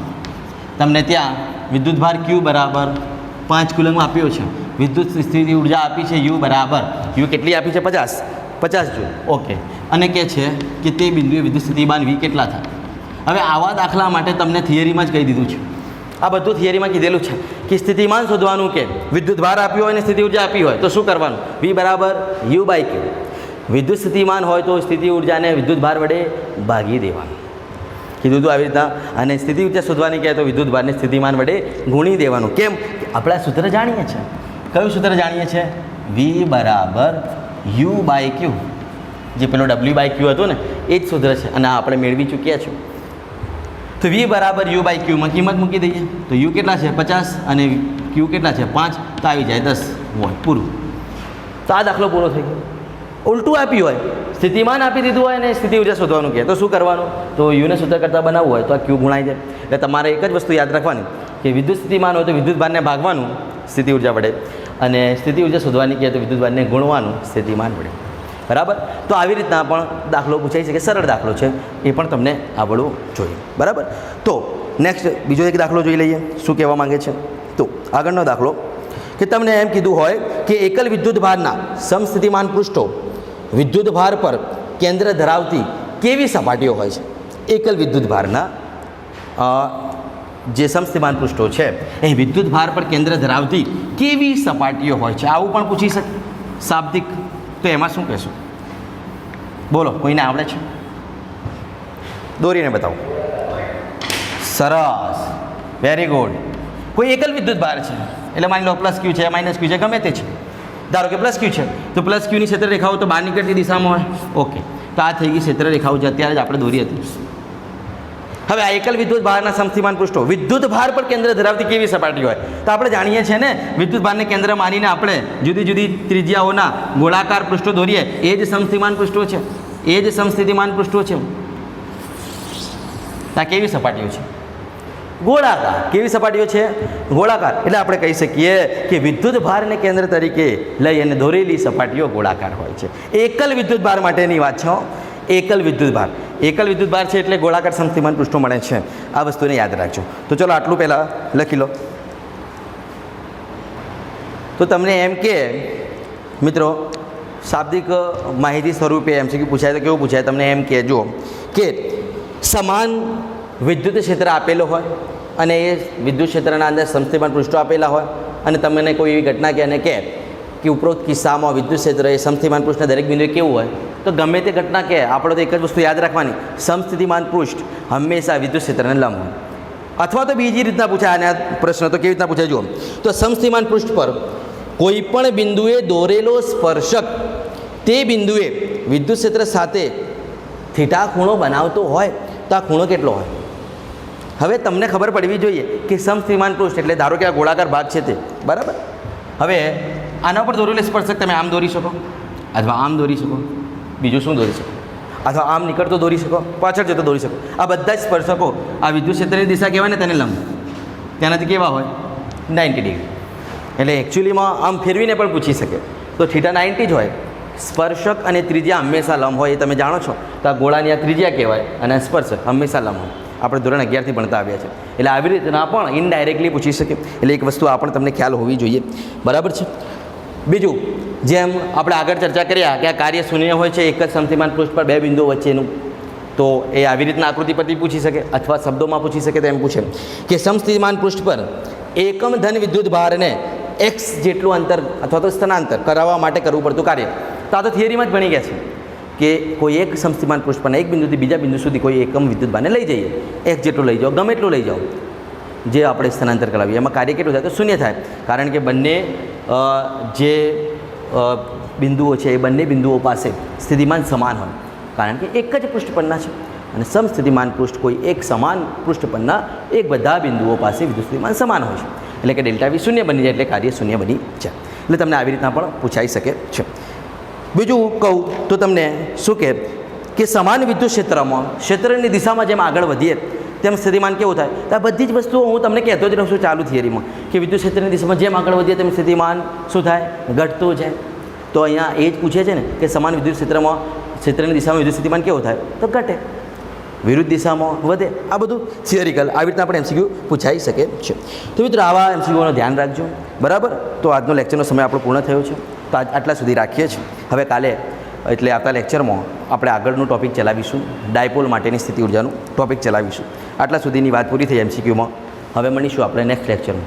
તમને ત્યાં વિદ્યુતભાર Q બરાબર 5 કુલમ આપ્યો છે, વિદ્યુત સ્થિતિ ઉર્જા આપી છે U બરાબર, U કેટલી આપી છે? 50 જૂલ. ઓકે. અને કહે છે કે તે બિંદુએ વિદ્યુત સ્થિતિમાન V કેટલા થાય. હવે આવા દાખલા માટે તમને થિયરીમાં જ કહી દીધું છે. આ બધું થિયરીમાં કીધેલું છે કે સ્થિતિમાન શોધવાનું કે વિદ્યુતભાર આપ્યો હોય અને સ્થિતિ ઉર્જા આપી હોય તો શું કરવાનું? V બરાબર U/Q. વિદ્યુત સ્થિતિમાન હોય તો સ્થિતિ ઉર્જાને વિદ્યુતભાર વડે ભાગી દેવાનું. કીધું હતું આવી રીતના. અને સ્થિતિ ઉર્જા શોધવાની કહે તો વિદ્યુતભારને સ્થિતિમાન વડે ગુણી દેવાનું. કેમ? આપણે આ સૂત્ર જાણીએ છીએ. કયું સૂત્ર જાણીએ છીએ? V બરાબર U/Q. જે પેલો W/Q હતો ને એ જ સૂત્ર છે, અને આપણે મેળવી ચૂક્યા છો. તો V બરાબર U/Q માં કિંમત મૂકી દઈએ તો U કેટલા છે? 50 અને Q કેટલા છે? 5. તો આવી જાય 10 વોલ્ટ. પૂરું. તો આ દાખલો પૂરો થઈ ગયો. ઉલટું આપ્યું હોય, સ્થિતિમાન આપી દીધું હોય અને સ્થિતિ ઉર્જા શોધવાનું કહે તો શું કરવાનું? તો યુને સૂત્ર કરતાં બનાવવું હોય તો આ Q ગુણાઈ જાય. એટલે તમારે એક જ વસ્તુ યાદ રાખવાની કે વિદ્યુત સ્થિતિમાન હોય તો વિદ્યુતભારને ભાગવાનું સ્થિતિ ઉર્જા વડે, અને સ્થિતિ ઉર્જા શોધવાની કહે તો વિદ્યુતભારને ગુણવાનું સ્થિતિમાન વડે. બરાબર. તો આવી રીતના પણ દાખલો પૂછાઈ શકે. સરળ દાખલો છે, એ પણ તમને આવડવું જોઈએ. બરાબર. તો નેક્સ્ટ બીજો એક દાખલો જોઈ લઈએ, શું કહેવા માંગે છે. તો આગળનો દાખલો કે તમને એમ કીધું હોય કે એકલ વિદ્યુતભારના સમસ્થિતિમાન પૃષ્ઠો વિદ્યુતભાર પર કેન્દ્ર ધરાવતી કેવી સપાટીઓ હોય છે. એકલ વિદ્યુતભારના જે સમસ્થિતિમાન પૃષ્ઠો છે એ વિદ્યુતભાર પર કેન્દ્ર ધરાવતી કેવી સપાટીઓ હોય છે. આવું પણ પૂછી શકે શાબ્દિક. તો એમાં શું કહેશું? બોલો, કોઈને આવડે છે? દોરીને બતાવો. સરસ, વેરી ગુડ. કોઈ એકલ વિદ્યુતભાર છે એટલે માની લો +Q છે, -Q છે, ગમે તે છે. ધારો કે +Q છે તો +Qની ક્ષેત્રરેખાઓ તો બહાર નીકળતી દિશામાં હોય. ઓકે. તો આ થઈ ગઈ ક્ષેત્રરેખાઓ જે અત્યારે જ આપણે દોરી હતી. હવે આ એકલ વિદ્યુતભારના સમસ્થિતિમાન પૃષ્ઠો વિદ્યુતભાર પર કેન્દ્ર ધરાવતી કેવી સપાટી હોય. તો આપણે જાણીએ છીએ ને, વિદ્યુતભારને કેન્દ્ર માનીને આપણે જુદી જુદી ત્રિજ્યાઓના ગોળાકાર પૃષ્ઠો દોરીએ. એ જ સમસ્થિતિમાન પૃષ્ઠો છે, એ જ સમસ્થિતિમાન પૃષ્ઠો છે. આ કેવી સપાટીઓ છે? ગોળાકાર. કેવી સપાટીઓ છે? ગોળાકાર. એટલે આપણે કહી શકીએ કે વિદ્યુતભારને કેન્દ્ર તરીકે લઈ અને દોરેલી સપાટીઓ ગોળાકાર હોય છે. એકલ વિદ્યુતભાર માટેની વાત છે. એકલ વિદ્યુતભાર, એકલ વિદ્યુતભાર છે એટલે ગોળાકાર સમસ્થિતિમાન પૃષ્ઠો મળે છે. આ વસ્તુને યાદ રાખજો. તો ચલો આટલું પહેલાં લખી લો. તો તમને એમ કે મિત્રો શાબ્દિક માહિતી સ્વરૂપે એમસીક્યુ પૂછાય તો કેવું પૂછાય? તમને એમ કે જો કે સમાન વિદ્યુત ક્ષેત્ર આપેલો હોય અને એ વિદ્યુત ક્ષેત્રના અંદર સમસ્થિતિમાન પૃષ્ઠો આપેલા હોય, અને તમને કોઈ એવી ઘટના કે એને કહે કે ઉપરોક્ત કિસ્સામાં વિદ્યુત ક્ષેત્ર એ સમસ્થિતિમાન પૃષ્ઠના દરેક બિંદુએ કેવું હોય, તો ગમે તે ઘટના કહે આપણે તો એક જ વસ્તુ યાદ રાખવાની, સમસ્થિતિમાન પૃષ્ઠ હંમેશા વિદ્યુત ક્ષેત્રને લંબ હોય. અથવા તો બીજી રીતના પૂછાય આને પ્રશ્ન તો કેવી રીતના પૂછાય જુઓ. તો સમસ્થિતિમાન પૃષ્ઠ પર કોઈ પણ બિંદુએ દોરેલો સ્પર્શક તે બિંદુએ વિદ્યુત ક્ષેત્ર સાથે થીટા ખૂણો બનાવતો હોય તો આ ખૂણો કેટલો હોય? હવે તમને ખબર પડવી જોઈએ કે સમસ્થિતિમાન પૃષ્ઠ એટલે ધારો કે આ ગોળાકાર ભાગ છે તે, બરાબર. હવે આના પર દોરેલો સ્પર્શક તમે આમ દોરી શકો, અથવા આમ દોરી શકો, બીજું શું દોરી શકો, અથવા આમ નીકળતો દોરી શકો, પાછળ જતો દોરી શકો. આ બધા જ સ્પર્શકો આ વિદ્યુત ક્ષેત્રની દિશા કહેવાય ને તેને લંબ, તેનાથી કેવા હોય? 90 ડિગ્રી. એટલે એકચ્યુઅલીમાં આમ ફેરવીને પણ પૂછી શકે તો θ 90 જ હોય. સ્પર્શક અને ત્રિજ્યા હંમેશા લંબ હોય એ તમે જાણો છો. તો આ ગોળાની આ ત્રિજ્યા કહેવાય અને સ્પર્શક હંમેશા લંબ હોય. આપણે ધોરણ 11થી ભણતા આવ્યા છે. એટલે આવી રીતના પણ ઇનડાયરેક્ટલી પૂછી શકે. એટલે એક વસ્તુ આ પણ તમને ખ્યાલ હોવી જોઈએ. બરાબર છે. બીજું, જેમ આપણે આગળ ચર્ચા કર્યા કે આ કાર્ય શૂન્ય હોય છે એક જ સમસ્થિતિમાન પૃષ્ઠ પર બે બિંદુઓ વચ્ચેનું, તો એ આવી રીતના આકૃતિ પરથી પૂછી શકે અથવા શબ્દોમાં પૂછી શકે. તો એમ પૂછે કે સમસ્થિતિમાન પૃષ્ઠ પર એકમ ધન વિદ્યુત ભારને એક્સ જેટલું અંતર અથવા તો સ્થાનાંતર કરાવવા માટે કરવું પડતું કાર્ય. તો આ તો થિયરીમાં જ ભણી ગયા છે કે કોઈ એક સમસ્થિતિમાન પૃષ્ઠ પરના એક બિંદુથી બીજા બિંદુ સુધી કોઈ એકમ વિદ્યુત ભારને લઈ જઈએ, એક્સ જેટલું લઈ જાઓ, ગમે એટલું લઈ જાઓ, જે આપણે સ્થાનાંતર કરાવીએ એમાં કાર્ય કેટલું થાય? તો શૂન્ય થાય, કારણ કે બંને જે બિંદુઓ છે એ બંને બિંદુઓ પાસે સ્થિતિમાન સમાન હોય, કારણ કે એક જ પૃષ્ઠ પરના છે. અને સમસ્થિતિમાન પૃષ્ઠ કોઈ એક સમાન પૃષ્ઠ પરના એક બધા બિંદુઓ પાસે વિદ્યુત સ્થિતિમાન સમાન હોય છે, એટલે કે ડેલ્ટા વી શૂન્ય બની જાય, એટલે કાર્ય શૂન્ય બની જાય. એટલે તમને આવી રીતના પણ પૂછાઈ શકે છે. બીજું કહું તો તમને શું કે સમાન વિદ્યુત ક્ષેત્રની દિશામાં જેમ આગળ વધીએ તેમ સ્થિતિમાન કેવું થાય? તો આ બધી જ વસ્તુઓ હું તમને કહેતો જ રહું છું ચાલુ થિયરીમાં કે વિદ્યુત ક્ષેત્રની દિશામાં જેમ આગળ વધીએ તેમ સ્થિતિમાન શું થાય? ઘટતું જાય. તો અહીંયા એ જ પૂછે છે ને કે સમાન વિદ્યુત ક્ષેત્રની દિશામાં વિદ્યુત સ્થિતિમાન કેવું થાય? તો ઘટે. વિરુદ્ધ દિશામાં વધે. આ બધું થિયરિકલ આવી રીતના આપણે એમસીક્યુ પૂછાઈ શકે છે. તો મિત્રો આવા એમસીક્યુનું ધ્યાન રાખજો, બરાબર. તો આજનો લેક્ચરનો સમય આપણો પૂર્ણ થયો છે, તો આટલા સુધી રાખીએ છીએ. હવે કાલે એટલે આવતા લેક્ચરમાં આપણે આગળનું ટૉપિક ચલાવીશું, ડાયપોલ માટેની સ્થિતિ ઉર્જાનું ટૉપિક ચલાવીશું. આટલા સુધીની વાત પૂરી થઈ એમસીક્યુમાં. હવે મળીશું આપણે નેક્સ્ટ લેક્ચરમાં.